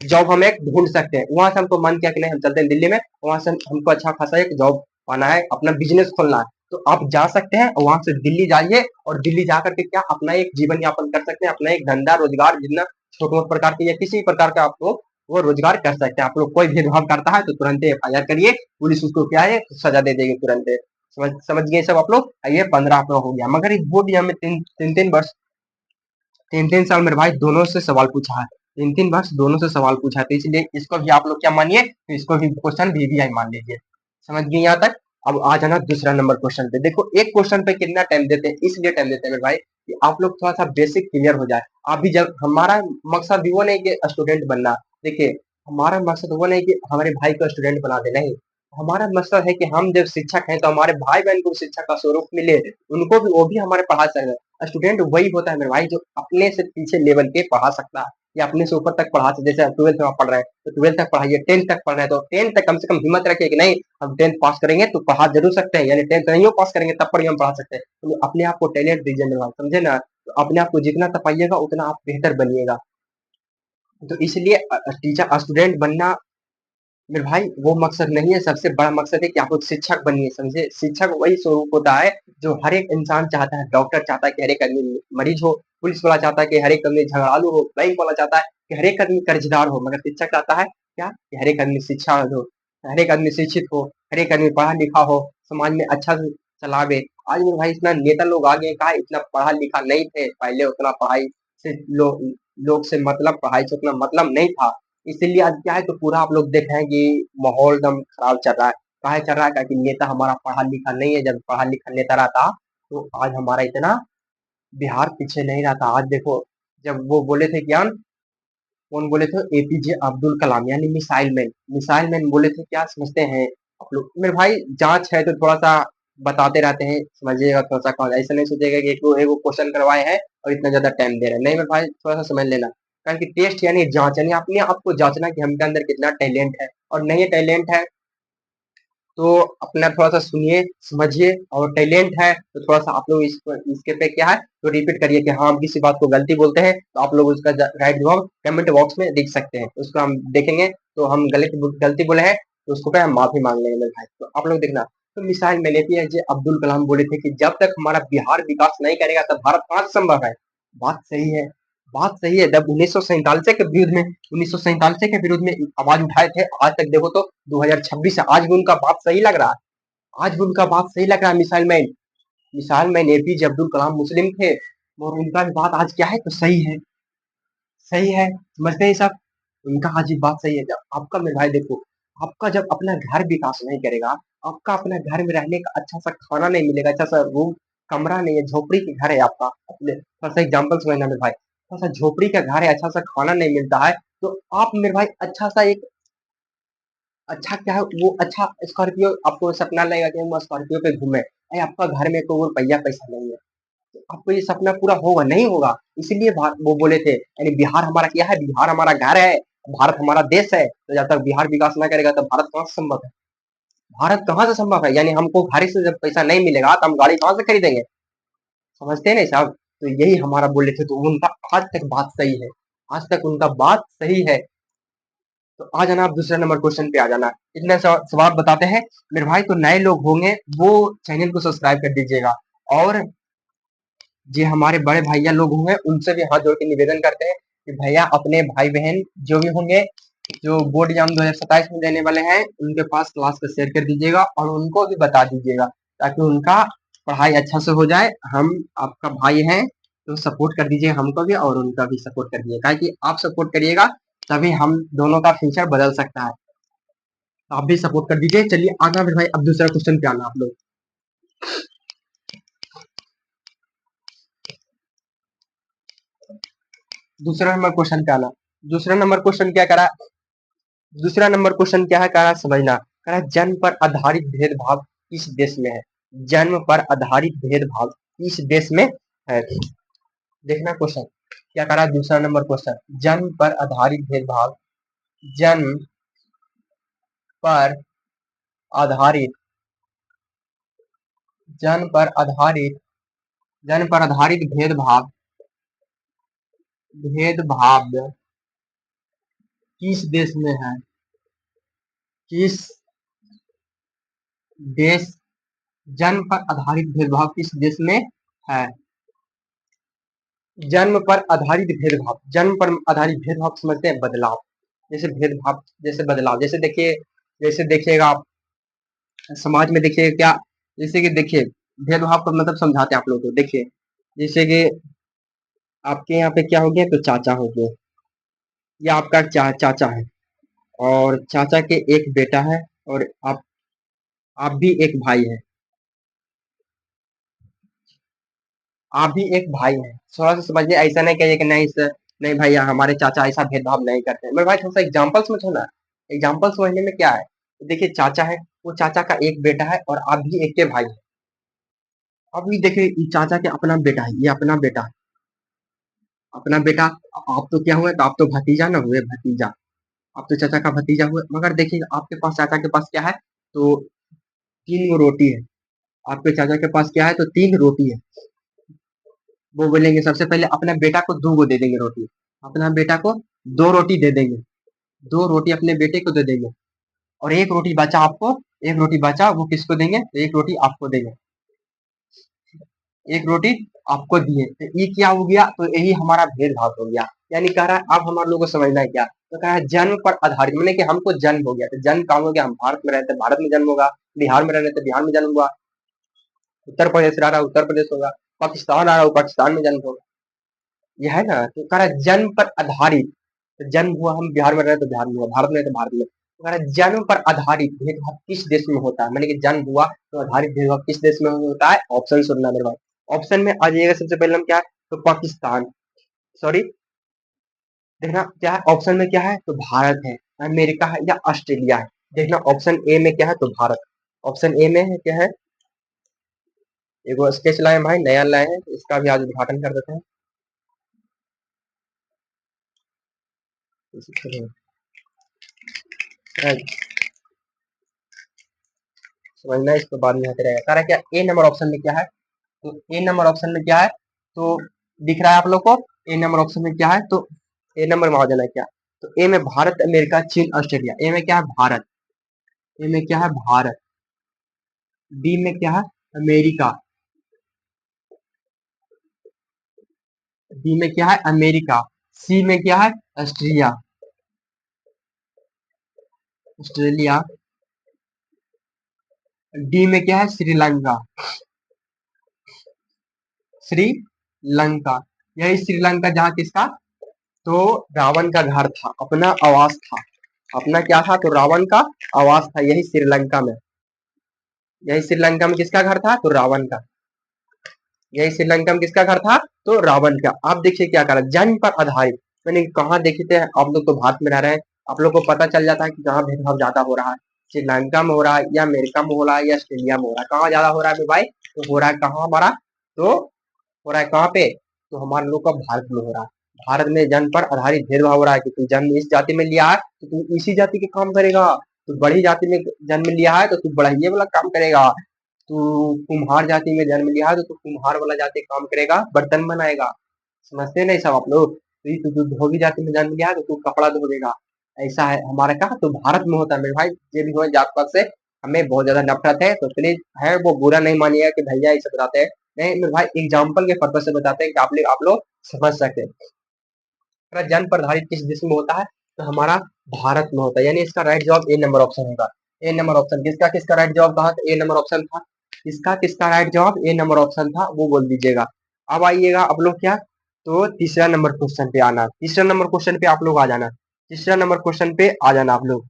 जॉब हम एक ढूंढ सकते हैं। वहां से हमको मन किया कि नहीं हम चलते हैं दिल्ली में, वहां से हमको अच्छा खासा एक जॉब पाना है, अपना बिजनेस खोलना है। तो आप जा सकते हैं, वहां से दिल्ली जाइए, और दिल्ली जाकर के क्या अपना एक जीवन यापन कर सकते हैं, अपना एक धंधा रोजगार, जितना छोटे मोटे प्रकार के या किसी प्रकार का आपको वो रोजगार कर सकते हैं। आप लोग कोई भेदभाव करता है तो तुरंत FIR करिए, पुलिस उसको क्या है, सजा दे देगी तुरंत। समझ गए सब आप लोग। ये 15 आपका हो गया। मगर इस बोर्ड एग्जाम में तीन वर्ष, 3 साल मेरे भाई दोनों से सवाल पूछा है, 3 वर्ष दोनों से सवाल पूछा है, तो इसलिए इसको भी आप लोग क्या मानिए, तो इसको भी क्वेश्चन VVI मान लीजिए। समझ गए यहाँ तक। अब आ जाना दूसरा नंबर क्वेश्चन पे। देखो एक क्वेश्चन पे कितना टाइम देते हैं, इसलिए टाइम देते हैं मेरे भाई कि आप लोग थोड़ा सा बेसिक क्लियर हो जाए। आप भी, जब हमारा मकसद भी वो नहीं कि स्टूडेंट बनना, देखिए हमारा मकसद वो नहीं कि हमारे भाई को स्टूडेंट बना दे, नहीं, हमारा मकसद है कि हम जब शिक्षक हैं तो हमारे भाई बहन को शिक्षा का स्वरूप मिले, उनको भी, वो भी हमारे पढ़ा सकते। स्टूडेंट वही होता है मेरे भाई जो अपने से पीछे लेवल के पढ़ा सकता है, या अपने से ऊपर तक पढ़ा सकते। जैसे 12th में आप पढ़ रहे हैं तो 12th तक पढ़ाइए, 10th तक पढ़ रहे हैं तो 10th तक कम से कम हिम्मत रखिए कि नहीं हम 10th पास करेंगे तो पढ़ा जरूर सकते हैं, यानी 10th नहीं पास करेंगे तब पर भी हम पढ़ा सकते हैं। तो अपने आप को टैलेंट दीजिए मेरे भाई, समझे ना। तो अपने आप को जितना तपाइएगा उतना आप बेहतर बनिएगा। तो इसलिए टीचर स्टूडेंट बनना मेरे भाई वो मकसद नहीं है, सबसे बड़ा मकसद है कि आप लोग शिक्षक बनिए, समझे। शिक्षक वही स्वरूप होता है जो हर एक इंसान चाहता है। डॉक्टर चाहता है कि हर एक आदमी मरीज हो, पुलिस वाला चाहता है कि हर एक आदमी झगड़ालू हो, बैंक वाला चाहता है कि हर एक आदमी कर्जदार हो, मगर शिक्षक चाहता है क्या, कि हर एक आदमी शिक्षा हो, हर एक आदमी शिक्षित हो, हर एक आदमी पढ़ा लिखा हो, समाज में अच्छा से चलावे। आज मेरे भाई इतना नेता लोग आ गए, कहा इतना पढ़ा लिखा नहीं थे पहले, उतना पढ़ाई से लोग से मतलब, पढ़ाई से उतना मतलब नहीं था। इसीलिए आज क्या है, तो पूरा आप लोग देख रहे हैं कि माहौल एकदम खराब चल रहा है। काहे चल रहा है, क्या कि नेता हमारा पढ़ा लिखा नहीं है। जब पढ़ा लिखा नेता रहता तो आज हमारा इतना बिहार पीछे नहीं रहता। आज देखो, जब वो बोले थे क्या, कौन बोले थे, APJ अब्दुल कलाम, यानी मिसाइल मैन, मिसाइल मैन बोले थे, क्या समझते हैं आप लोग। मेरे भाई जांच है तो थोड़ा सा बताते रहते हैं, समझिएगा थोड़ा सा। कौन ऐसा नहीं सोचेगा कि एक वो क्वेश्चन करवाए हैं और इतना ज्यादा टाइम दे रहे हैं, नहीं मेरे भाई थोड़ा सा समझ लेना। कारण कि टेस्ट यानी जांच, यानी अपने आपको जांचना कि हमके अंदर कितना टैलेंट है, और नहीं टैलेंट है तो अपना थोड़ा सा सुनिए समझिए, और टैलेंट है तो थोड़ा सा आप लोग इसके पे क्या है, तो रिपीट करिए कि हाँ हम किसी बात को गलती बोलते हैं तो आप लोग उसका राइट जवाब कमेंट बॉक्स में लिख सकते हैं, उसको हम देखेंगे। तो हम गलती बोले हैं तो उसको पे हम माफी मांग लेंगे मेरे भाई। तो आप लोग देखना। तो मिसाइल मैंने APJ अब्दुल कलाम बोले थे कि जब तक हमारा बिहार विकास नहीं करेगा तब भारत कहाँ से संभव है। बात सही है, बात सही है। जब 1947 के विरुद्ध में, 1947 के विरुद्ध में आवाज उठाए थे, आज तक देखो तो 2026 है, आज भी उनका बात सही लग रहा है, आज भी उनका बात सही लग रहा है मिसाइल मैन। मिसाल में एपीजे अब्दुल कलाम मुस्लिम थे और उनका भी बात आज क्या है तो सही है, सही है, समझते हैं सब। उनका आज भी बात सही है। जब आपका मेरे भाई देखो, आपका जब अपना घर विकास नहीं करेगा, आपका अपना घर में रहने का अच्छा सा खाना नहीं मिलेगा, अच्छा सा रूम, कमरा नहीं है, झोपड़ी के घर है आपका, अपने थोड़ा सा एग्जाम्पल समझना मेरे भाई, थोड़ा सा झोपड़ी का घर है, अच्छा सा खाना नहीं मिलता है, तो आप मेरे भाई अच्छा सा एक अच्छा क्या है वो अच्छा स्कॉर्पियो, आपको सपना लगेगा कि हम स्कॉर्पियो पे घूमे, अरे आपका घर में कोई रुपया पैसा नहीं है, तो आपको ये सपना पूरा होगा नहीं होगा। इसीलिए वो बोले थे, यानी बिहार हमारा क्या है, बिहार हमारा घर है, भारत हमारा देश है, तो जब तक बिहार विकास ना करेगा तो भारत कहाँ से संभव है, भारत कहाँ से संभव है, यानी हमको घर से जब पैसा नहीं मिलेगा तो हम गाड़ी कहाँ से खरीदेंगे, समझते हैं नहीं साहब। तो यही हमारा बोले थे, तो उनका आज तक बात सही है, आज तक उनका बात सही है। तो आ जाना आप दूसरे नंबर क्वेश्चन पे आ जाना। इतने सवाल बताते हैं मेरे भाई, तो नए लोग होंगे वो चैनल को सब्सक्राइब कर दीजिएगा, और जो हमारे बड़े भैया लोग होंगे उनसे भी हाथ जोड़ के निवेदन करते हैं कि भैया अपने भाई बहन जो भी होंगे, जो बोर्ड एग्जाम 2027 में देने वाले हैं, उनके पास क्लास को शेयर कर दीजिएगा और उनको भी बता दीजिएगा, ताकि उनका पढ़ाई अच्छा से हो जाए। हम आपका भाई हैं, तो सपोर्ट कर दीजिए हमको भी और उनका भी सपोर्ट कर दीजिएगा, कि आप सपोर्ट करिएगा तभी हम दोनों का फ्यूचर बदल सकता है। तो आप भी सपोर्ट कर दीजिए। चलिए आगे फिर भाई, अब दूसरा क्वेश्चन पे आना आप लोग। दूसरा नंबर क्वेश्चन पे आना। दूसरा नंबर क्वेश्चन क्या करा, दूसरा नंबर क्वेश्चन क्या है, कह रहा समझना, कह रहा जन्म पर आधारित भेदभाव किस देश में है, जन्म पर आधारित भेदभाव किस देश में है। देखना क्वेश्चन क्या कह रहा है, दूसरा नंबर क्वेश्चन, जन्म पर आधारित भेदभाव, जन्म पर आधारित, जन्म पर आधारित, जन्म पर आधारित भेदभाव, भेदभाव किस देश में है, किस देश, जन्म पर आधारित भेदभाव किस देश में है। जन्म पर आधारित भेदभाव, जन्म पर आधारित भेदभाव समझते हैं बदलाव, जैसे भेदभाव, जैसे बदलाव, जैसे देखिए, जैसे देखिएगा आप समाज में देखिए क्या, जैसे कि देखिए भेदभाव का मतलब समझाते हैं आप लोगों को। देखिए जैसे कि आपके यहाँ पे क्या हो गया, तो चाचा हो गया, या आपका चाचा है, और चाचा के एक बेटा है, और आप भी एक भाई है, आप भी एक भाई हैं, थोड़ा सा समझिए, ऐसा नहीं कहिए कि नहीं सर, नहीं भैया हमारे चाचा ऐसा भेदभाव नहीं करते हैं। मेरे भाई थोड़ा सा एग्जाम्पल समझो ना, एग्जाम्पल समझने में क्या है। देखिए चाचा है, वो चाचा का एक बेटा है और आप भी एक के भाई हैं। अभी देखिए ये चाचा के अपना बेटा है, ये अपना बेटा है, अपना बेटा, आप तो क्या हुए, तो आप तो भतीजा ना हुए, भतीजा, आप तो चाचा का भतीजा हुए, मगर देखिए आपके पास, चाचा के पास क्या है, तो तीन गो रोटी है, आपके चाचा के पास क्या है, तो तीन रोटी है। वो बोलेंगे सबसे पहले अपने बेटा को दो गो दे देंगे रोटी, अपना बेटा को दो रोटी दे देंगे, दो रोटी अपने बेटे को दे देंगे, और एक रोटी बचा आपको, एक रोटी बचा वो किसको देंगे, तो एक रोटी आपको देंगे, एक रोटी आपको दिए, तो ये क्या हो गया, तो यही हमारा भेदभाव हो गया। यानी कह रहा है अब हमारे लोगों को समझना है क्या, तो कह रहा है जन्म पर आधारित, मैंने कि हमको जन्म हो गया, तो जन्म कहाँ हो गया, हम भारत में रहते भारत में जन्म होगा, बिहार में रहते बिहार में जन्म हुआ, उत्तर प्रदेश रह रहा उत्तर प्रदेश होगा, पाकिस्तान आ रहा हो पाकिस्तान में जन्म होगा, ये है ना। तो कह रहा है जन्म पर आधारित, तो जन्म हुआ हम बिहार में रहे तो बिहार में हुआ, भारत में रहे तो भारत में, तो कह रहा है जन्म पर आधारित भेदभाव किस देश में होता है, मैंने कि जन्म हुआ तो आधारित भेदभाव किस देश में होता है, ऑप्शन सुनना मेरे भाई। ऑप्शन में आ जाइएगा सबसे पहले हम क्या है, तो पाकिस्तान, सॉरी, देखना क्या है ऑप्शन में, क्या है तो भारत है, अमेरिका है या ऑस्ट्रेलिया है। देखना ऑप्शन ए में क्या है, तो भारत, ऑप्शन ए में है क्या है, एगो स्केच लाए हैं भाई, नया लाए हैं, इसका भी आज उद्घाटन कर देते हैं। समझना इसको बाद में आते रहेगा। कह रहा है क्या, ए नंबर ऑप्शन में क्या है, तो ए नंबर ऑप्शन में क्या है, तो दिख रहा है आप लोग को, ए नंबर ऑप्शन में क्या है, तो ए नंबर में आ जाना है क्या, तो ए में भारत अमेरिका चीन ऑस्ट्रेलिया, ए में क्या है भारत, ए में क्या है भारत, बी में क्या है अमेरिका, बी में क्या है अमेरिका, सी में क्या है ऑस्ट्रेलिया, ऑस्ट्रेलिया, डी में क्या है श्रीलंका, श्रीलंका। यही श्रीलंका जहाँ किसका, तो रावण का घर था, अपना आवास था। अपना क्या था, तो रावण का आवास था यही श्रीलंका में। यही श्रीलंका में किसका घर था, तो रावण का। यही श्रीलंका में किसका घर था, तो रावण का। आप देखिए क्या करा, जन्म पर आधारित, मैंने कहाँ देखे थे, आप लोग तो भारत में रह रहे हैं, आप लोग को पता चल जाता है कि कहाँ भेदभाव ज्यादा हो रहा है। श्रीलंका में हो रहा है, या अमेरिका में हो रहा है, या ऑस्ट्रेलिया में हो रहा है, कहाँ ज्यादा हो रहा है मेरे भाई, तो हो रहा है कहाँ हमारा, तो हो रहा है कहाँ पे, तो हमारे लोग का भारत में हो रहा है। भारत में जन्म पर आधारित भेदभाव हो रहा है कि तू जन्म इस जाति में लिया है तो तू इसी जाति के काम करेगा, तू बड़ी जाति में जन्म लिया है तो तू बढ़िया वाला काम करेगा, तू कुम्हार जाति में जन्म लिया है तो तू कुम्हार वाला जाति काम करेगा, बर्तन बनाएगा। समझते नहीं सब आप लोग, तो तू धोबी जाति में जन्म लिया है तो तू कपड़ा धोएगा। ऐसा है हमारा, कहा तो भारत में होता है मेरे भाई। ये भी हो जात पात से हमें बहुत ज्यादा नफरत है, तो प्लीज है वो बुरा नहीं मानिएगा कि भैया ऐसे बताते हैं। नहीं मेरे भाई, एग्जाम्पल के पर्पज से बताते हैं कि आप लोग समझ सके। जन पर आधारित किस देश में होता है, तो हमारा भारत में होता है, यानी इसका राइट जवाब ए नंबर ऑप्शन होगा। ए नंबर ऑप्शन किसका किसका राइट जवाब कहा, तो ए नंबर ऑप्शन था। इसका किसका राइट जवाब ए नंबर ऑप्शन था, वो बोल दीजिएगा। अब आइएगा आप लोग क्या, तो तीसरा नंबर क्वेश्चन पे आना, तीसरा नंबर क्वेश्चन पे आप लोग आ जाना, तीसरा नंबर क्वेश्चन पे आ जाना आप लोग।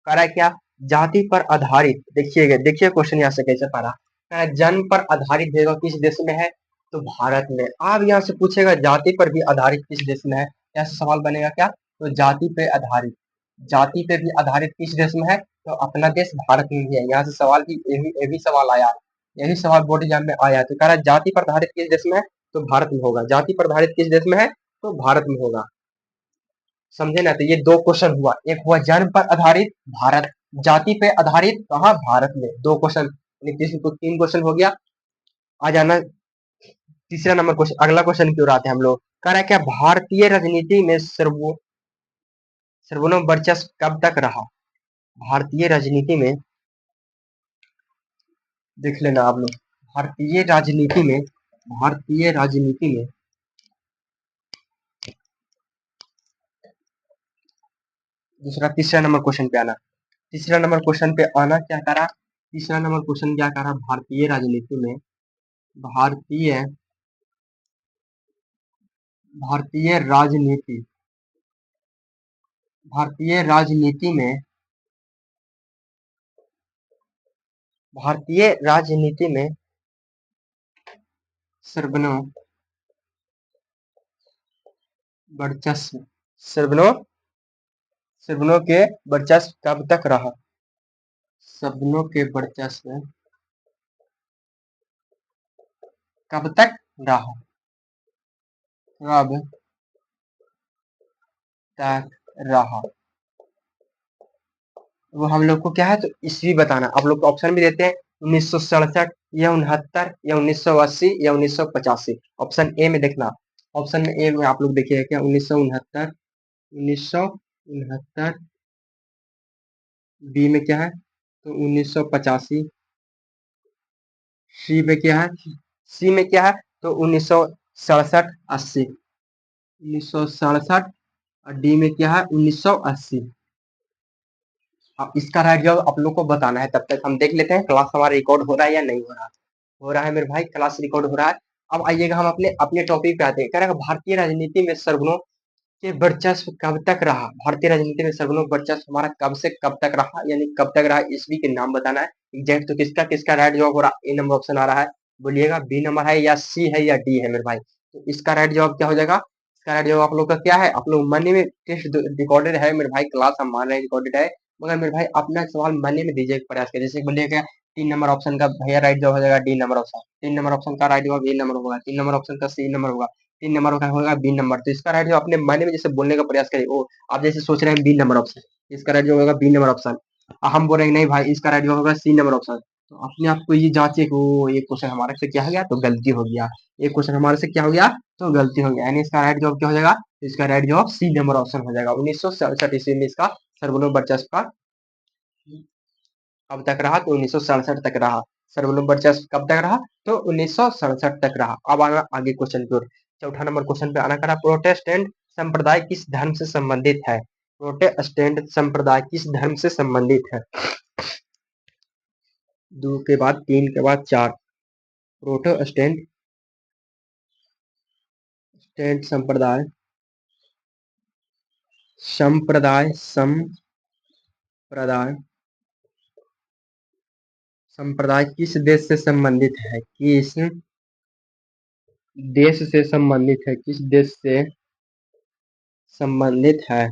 कह रहा है क्या, जाति पर आधारित, देखिएगा देखिए क्वेश्चन यहाँ से कैसे पढ़ा, कह रहा है जन्म पर आधारित भेदभाव किस देश में है, तो भारत में। आप यहाँ से पूछेगा जाति पर भी आधारित किस देश में है, यहाँ से सवाल बनेगा क्या, तो जाति पे आधारित, जाति पे भी आधारित किस देश में है, तो अपना देश भारत में भी है। यहाँ से सवाल की यही सवाल आया, यही सवाल बोर्ड एग्जाम में आया, तो कह रहा है जाति पर आधारित किस देश में है, तो भारत में होगा। जाति पर आधारित किस देश में है, तो भारत में होगा। समझे ना, तो ये दो क्वेश्चन हुआ, एक हुआ जन्म पर आधारित भारत, जाति पे आधारित कहा, भारत में। दो क्वेश्चन, तीन क्वेश्चन हो गया। आ जाना तीसरा नंबर क्वेश्चन, अगला क्वेश्चन की ओर आते हैं हम लोग। कह रहा है क्या, भारतीय राजनीति में सर्वोच्च वर्चस्व कब तक रहा, भारतीय राजनीति में, देख लेना आप लोग, भारतीय राजनीति में, भारतीय राजनीति में दूसरा तीसरा नंबर क्वेश्चन पे आना, तीसरा नंबर क्वेश्चन पे आना, क्या करा, तीसरा नंबर क्वेश्चन क्या करा, भारतीय राजनीति में, भारतीय भारतीय राजनीति, भारतीय राजनीति में, भारतीय राजनीति में सर्वनो वर्चस्व, सर्वनो सर्वनो के वर्चस्व कब तक रहा, सर्वनो के वर्चस्व कब तक रहा, कब तक रहा, वो हम लोग को क्या है, तो ईस्वी बताना। आप लोग को ऑप्शन भी देते हैं, 1967 या 69 या 1980 या 1985। ऑप्शन ए में देखना, ऑप्शन ए में आप लोग देखिएगा क्या, 1969, 1969, बी में क्या है, तो 1985, सी में क्या है, सी में क्या है, तो 1967 80, 1967, और डी में क्या है, 1980। अब इसका राइट जवाब आप लोग को बताना है, तब तक हम देख लेते हैं क्लास हमारा रिकॉर्ड हो रहा है या नहीं हो रहा। हो रहा है मेरे भाई, क्लास रिकॉर्ड हो रहा है। अब आइएगा हम अपने अपने टॉपिक पे आते हैं। कह रहा है भारतीय राजनीति में सर्वनो के वर्चस्व कब तक रहा, भारतीय राजनीति में सर्वनो वर्चस्व हमारा कब से कब तक रहा, यानी कब तक रहा, ईस्वी के नाम बताना है एग्जैक्ट। तो किसका किसका राइट जवाब हो रहा है, ए नंबर ऑप्शन आ रहा है, बोलिएगा बी नंबर है या सी है या डी है मेरे भाई। तो इसका राइट जवाब क्या हो जाएगा, इसका राइट जवाब आप लोग का क्या है, आप लोग मानने में टेस्ट रिकॉर्डेड है मेरे भाई, क्लास हम मान रहे हैं रिकॉर्डेड है, मगर मेरे भाई अपना सवाल मानने में दीजिए प्रयास करिए। जैसे बोलिएगा 3 नंबर ऑप्शन का भैया राइट जवाब हो जाएगा D number option, 3 number option का राइट जवाब ए नंबर होगा, 3 नंबर ऑप्शन का सी नंबर होगा, 3 नंबर का होगा बी नंबर। तो इसका राइट जो अपने मायने में जैसे बोलने का प्रयास करिए, ओ आप जैसे सोच रहे हैं बी नंबर ऑप्शन, इसका राइट जो होगा बी नंबर ऑप्शन, हम बोल रहे हैं नहीं भाई इसका राइट जो होगा सी नंबर ऑप्शन। तो अपने आप को ये जांचिए कि वो ये क्वेश्चन हमारे से क्या हो गया, तो गलती हो गया, एक क्वेश्चन हमारे से क्या हो गया, तो गलती हो गया, यानी इसका राइट जवाब क्या हो जाएगा, तो इसका राइट जवाब सी नंबर ऑप्शन हो जाएगा। 1967 ईस्वी में इसका सर्वोच्च वर्चस्व का कब तक रहा, तो 1967 तक रहा। सर्वोच्च वर्चस्व कब तक रहा, तो 1967 तक रहा। अब आना आगे क्वेश्चन की ओर, चौथा नंबर क्वेश्चन पे आना, करा प्रोटेस्टेंट संप्रदाय किस धर्म से संबंधित है, प्रोटेस्टेंट संप्रदाय किस धर्म से संबंधित है, 2 के बाद 3 के बाद 4, प्रोटेस्टेंट टेंट संप्रदाय संप्रदाय संप्रदाय संप्रदाय किस देश से संबंधित है? किस देश से संबंधित है? किस देश से संबंधित है?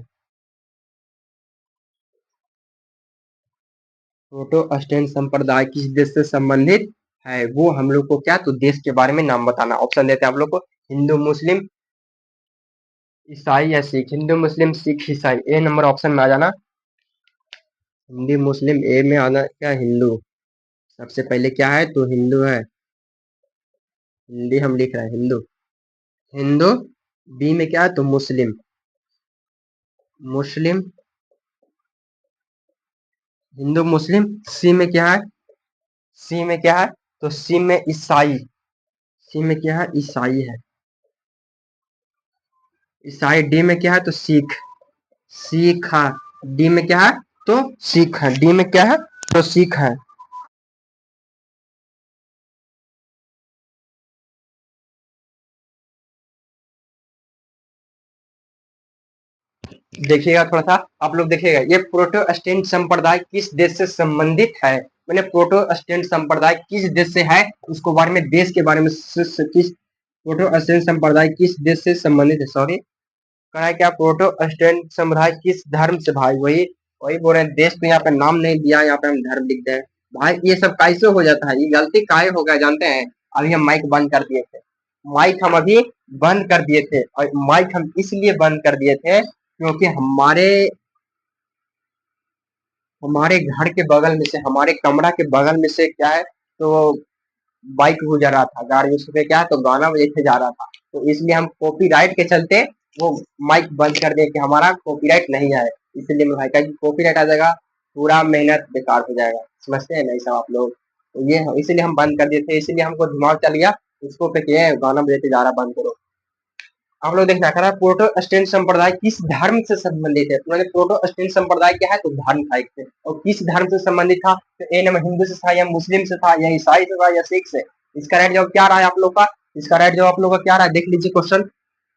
प्रोटेस्टेंट संप्रदाय किस देश से संबंधित है? वो हम लोग को क्या, तो देश के बारे में नाम बताना। ऑप्शन देते हैं आप लोग को, हिंदू, मुस्लिम, ईसाई या सिख। हिंदू, मुस्लिम, सिख, ईसाई। ए नंबर ऑप्शन में आ जाना। हिंदी, मुस्लिम, ए में आना क्या, हिंदू। सबसे पहले क्या है, तो हिंदू है। हिंदी हम लिख रहे हैं, हिंदू। हिंदू। बी में क्या है, तो मुस्लिम। मुस्लिम, हिंदू, मुस्लिम। सी में क्या है, सी में क्या है, तो सी में ईसाई। सी में क्या है, ईसाई है। ईसाई। डी में क्या है, तो सिख। सिख है। डी में क्या है, तो सिख है। डी में क्या है, तो सिख है। देखिएगा थोड़ा सा आप लोग, देखिएगा ये प्रोटेस्टेंट संप्रदाय किस देश से संबंधित है। मैंने प्रोटेस्टेंट संप्रदाय किस देश से है, उसको बारे में, देश के बारे में, किस प्रोटेस्टेंट संप्रदाय किस देश से संबंधित है, सॉरी, कहा है क्या, प्रोटेस्टेंट समुदाय किस धर्म से, भाई वही वही बोल रहे हैं, देश तो यहाँ पे नाम नहीं दिया, यहाँ पे हम धर्म लिख दें। भाई ये सब कैसे हो जाता है, ये गलती काहे हो गया जानते हैं? अभी हम माइक बंद कर दिए थे। माइक हम अभी बंद कर दिए थे, और माइक हम इसलिए बंद कर दिए थे क्योंकि हमारे हमारे घर के बगल में से, हमारे कमरा के बगल में से क्या है, तो बाइक गुजर रहा था, गाड़ी, उस पे क्या है, तो गाना बजते जा रहा था, तो इसलिए हम कॉपीराइट के चलते वो माइक बंद कर दिए कि हमारा कॉपीराइट नहीं आए। इसलिए मैं भाई का, कॉपीराइट आ जाएगा, पूरा मेहनत बेकार हो जाएगा। समझते हैं नहीं सब आप लोग, तो ये इसीलिए हम बंद कर दिए थे, इसीलिए हमको दिमाग चल गया, इसको पे किए गाना बजते जा रहा, बंद करो। आप लोग देखना कह रहा है प्रोटेस्टेंट संप्रदाय किस धर्म से संबंधित है, तो मैंने प्रोटेस्टेंट संप्रदाय क्या है, तो धर्म था एक से, और किस धर्म से संबंधित था, तो ए नंबर हिंदू से था, या मुस्लिम से था, या ईसाई से था, या सिख से। इसका राइट जवाब क्या रहा है आप लोग का, इसका राइट जवाब आप लोग का क्या रहा है, देख लीजिए क्वेश्चन।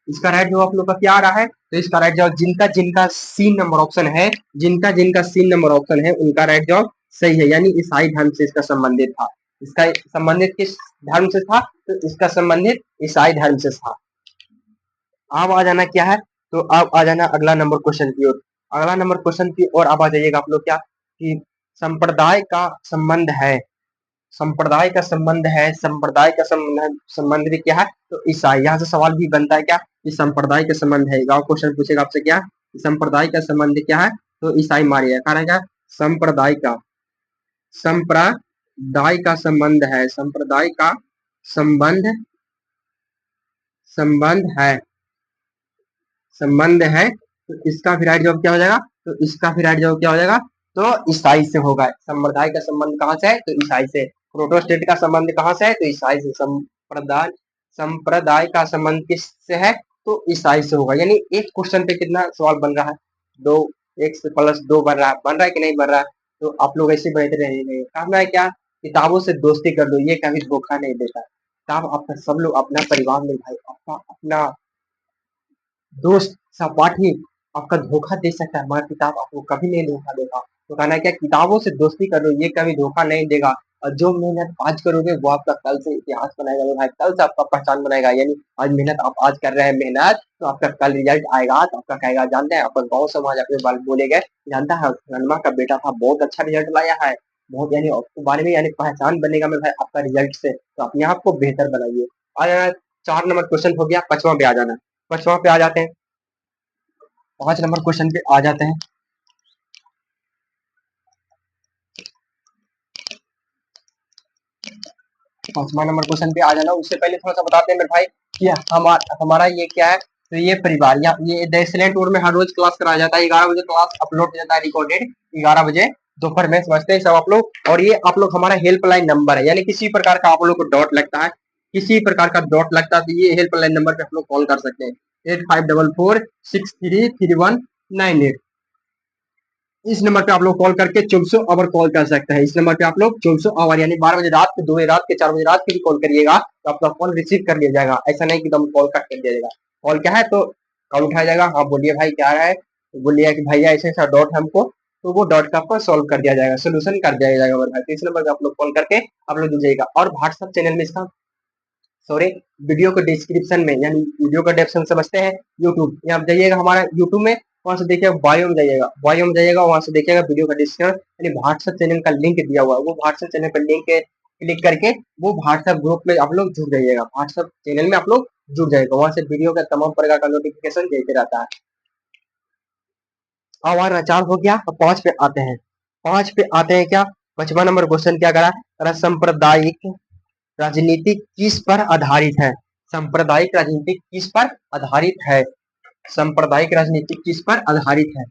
इसका राइट जवाब आप लोग का क्या आ रहा है, तो इसका राइट जवाब, जिनका जिनका सी नंबर ऑप्शन है, जिनका जिनका सी नंबर ऑप्शन है, उनका राइट जवाब सही है, यानी ईसाई धर्म से इसका संबंधित था। इसका संबंधित किस धर्म से था, तो इसका संबंधित ईसाई धर्म से था। अब आ जाना क्या है, तो अब आ जाना अगला नंबर क्वेश्चन की ओर। अगला नंबर क्वेश्चन की ओर अब आ जाइएगा आप लोग, क्या कि संप्रदाय का संबंध है, संप्रदाय का संबंध है, संप्रदाय का संबंध भी क्या है, तो ईसाई। यहाँ से सवाल भी बनता है क्या, कि संप्रदाय का संबंध है, गाँव क्वेश्चन पूछेगा आपसे क्या, संप्रदाय का संबंध क्या है, तो ईसाई मारिए, कारण क्या, संप्रदाय का, संप्रदाय का संबंध है, संप्रदाय का संबंध, संबंध है, संबंध है, तो इसका फिर राइट जवाब क्या हो जाएगा, तो इसका फिर राइट जवाब क्या हो जाएगा, तो ईसाई से होगा। संप्रदाय का संबंध कहाँ से है, तो ईसाई से। प्रोटेस्टेंट का संबंध कहाँ से है, तो ईसाई से। संप्रदाय संप्रदाय का संबंध किससे है, तो ईसाई से होगा। यानी एक क्वेश्चन पे कितना सवाल बन रहा है, दो, एक से प्लस दो बन रहा है कि नहीं बन रहा है, तो आप लोग ऐसे बैठे रहेंगे। कहना है क्या, किताबों से दोस्ती कर लो, ये कभी धोखा नहीं देता। किताब आपका, सब लोग अपना परिवार में भाई, आपका अपना दोस्त, सहपाठी आपका धोखा दे सकता है, मगर किताब आपको कभी नहीं धोखा देगा। तो कहना है क्या, किताबों से दोस्ती करो, ये कभी धोखा नहीं देगा, और जो मेहनत आज करोगे वो आपका कल से इतिहास बनाएगा, वो भाई कल से आपका पहचान बनाएगा। यानी आज मेहनत आप आज कर रहे हैं मेहनत, तो आपका कल रिजल्ट आएगा, तो आपका कहेगा, जानते हैं आपका गाँव समाज अपने बाल बोलेगा, जानता है रमा का बेटा था, बहुत अच्छा रिजल्ट लाया है, बहुत, यानी आपके बारे में यानी पहचान बनेगा मैं भाई आपका रिजल्ट से, तो अपने आप को बेहतर बनाइए। आ जाना, 4 नंबर क्वेश्चन हो गया, 5वां पे आ जाना। 5वां पे आ जाते हैं, 5 नंबर क्वेश्चन पे आ जाते हैं। 5वां नंबर क्वेश्चन पे आ जाना, उससे पहले थोड़ा सा बताते हैं मेरे भाई कि हमारा ये क्या है, तो ये परिवार, या ये द एक्सीलेंट टूर में हर रोज क्लास कराया जाता है, 11 बजे क्लास अपलोड हो जाता है, रिकॉर्डेड 11 बजे दोपहर में, समझते हैं सब आप लोग। और ये आप लोग हमारा हेल्पलाइन नंबर है, यानी किसी प्रकार का आप लोग को डॉट लगता है, किसी प्रकार का डॉट लगता है, तो ये हेल्पलाइन नंबर पे आप लोग कॉल कर सकते हैं, 8544633198। इस नंबर पे आप लोग कॉल करके 24 आवर कॉल कर सकते हैं। इस नंबर पे आप लोग 24 आवर, यानी 12 बजे रात के, 2 बजे रात के, 4 बजे रात के भी कॉल करिएगा, तो आपका कॉल रिसीव कर लिया जाएगा, ऐसा नहीं कि एकदम कॉल कट कर दिया जाएगा। कॉल क्या है, तो कॉल उठाया जाएगा, हाँ बोलिए भाई क्या है, तो बोलिए कि भैया ऐसे ऐसा डॉट हमको, तो वो डॉट का आपको सॉल्व कर दिया जाएगा, सोल्यूशन कर दिया जाएगा मेरे भाई। तो इस नंबर पे आप लोग कॉल करके आप लोग जुड़ जाइएगा। और व्हाट्सएप चैनल में इसका, सॉरी, वीडियो को डिस्क्रिप्शन में, यानी वीडियो का डिस्क्रिप्शन समझते हैं यूट्यूब, यहाँ जाइएगा हमारा यूट्यूब में, वहां से देखिएगा बायो में जाइएगा, बायो में जाइएगा, वहां से देखिएगा वीडियो का डिस्क्रिप्शन, यानी व्हाट्सएप चैनल का लिंक दिया हुआ है, वो व्हाट्सएप चैनल पर लिंक क्लिक करके वो व्हाट्सएप ग्रुप में आप लोग जुड़ जाइएगा, व्हाट्सएप चैनल में आप लोग जुड़ जाएगा, वहां से वीडियो का तमाम प्रकार का नोटिफिकेशन देते रहता है। अब हमारा 4 हो गया, अब 5 पे आते हैं। 5 पे आते हैं क्या, 5वां नंबर क्वेश्चन क्या करा, करा सांप्रदायिक राजनीति किस पर आधारित है, सांप्रदायिक राजनीति किस पर आधारित है, सांप्रदायिक राजनीति किस पर आधारित है।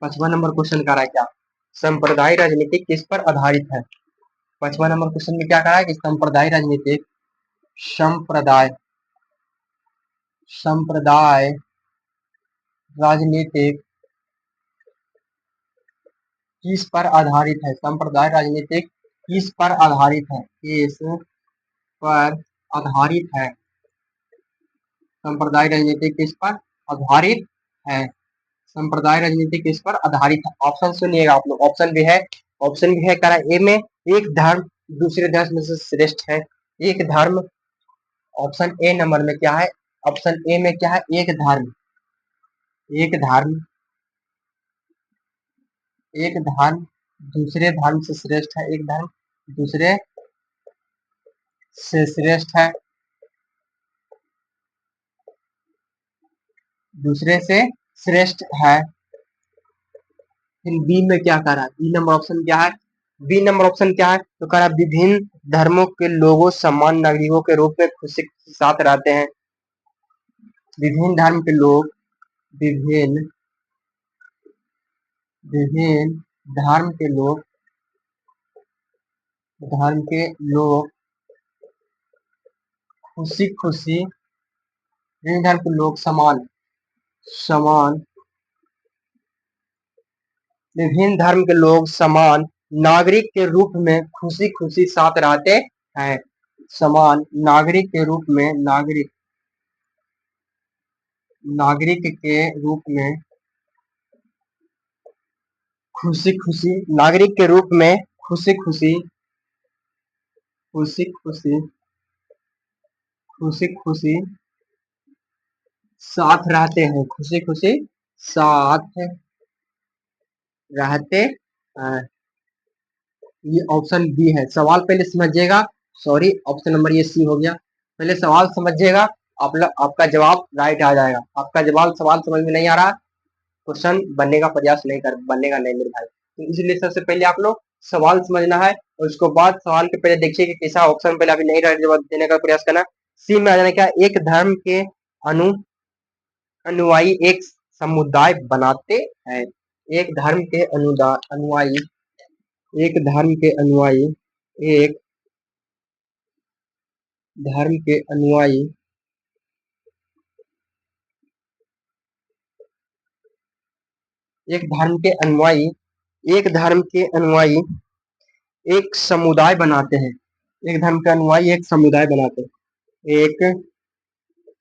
5वां नंबर क्वेश्चन करा है क्या, सांप्रदायिक राजनीति किस पर आधारित है। 5वां नंबर क्वेश्चन में क्या करा है कि सांप्रदायिक राजनीति, संप्रदाय संप्रदाय राजनीतिक किस पर आधारित है, सांप्रदायिक राजनीतिक किस पर आधारित है, किस पर आधारित है, सांप्रदायिक राजनीति किस पर आधारित है, सांप्रदायिक राजनीति किस पर आधारित है। ऑप्शन सुनिएगा आप लोग, ऑप्शन भी है, ऑप्शन भी है करा ए में, एक धर्म दूसरे धर्म में से श्रेष्ठ है, एक धर्म, ऑप्शन ए नंबर में क्या है, ऑप्शन ए में क्या है, एक धर्म, एक धर्म, एक धर्म दूसरे धर्म से श्रेष्ठ है, एक धर्म दूसरे से श्रेष्ठ है, दूसरे से श्रेष्ठ है। फिर बी में क्या करा, बी नंबर ऑप्शन क्या है, बी नंबर ऑप्शन क्या है, तो करा विभिन्न धर्मों के लोगों समान नागरिकों के रूप में खुशी के साथ रहते हैं, विभिन्न धर्म के लोग, विभिन्न विभिन्न धर्म के लोग खुशी खुशी, विभिन्न धर्म के लोग समान समान विभिन्न धर्म के लोग समान नागरिक के रूप में खुशी खुशी साथ रहते हैं, समान नागरिक के रूप में, नागरिक के रूप में खुशी खुशी, नागरिक के रूप में खुशी खुशी, खुशी खुशी, खुशी खुशी साथ रहते हैं, खुशी खुशी साथ रहते हैं। ये ऑप्शन बी है। सवाल पहले समझिएगा, सॉरी ऑप्शन नंबर ये सी हो गया, पहले सवाल समझिएगा, आपका जवाब राइट आ जाएगा। आपका जवाब सवाल समझ में नहीं आ रहा, क्वेश्चन बनने का प्रयास नहीं कर, बनेगा नहीं मेरे भाई। तो इसलिए सबसे पहले आप लोग सवाल समझना है, और उसके बाद सवाल के पहले देखिए कि कैसा ऑप्शन, पहले अभी नहीं राइट जवाब देने का प्रयास करना। सी में आ जाना क्या, एक धर्म के अनु अनुयायी एक समुदाय बनाते हैं, एक धर्म के अनुयायी, एक धर्म के अनुयायी, एक धर्म के अनुयायी, एक धर्म के अनुयायी, एक धर्म के अनुयायी एक समुदाय बनाते हैं, एक धर्म के अनुयायी एक समुदाय बनाते हैं, एक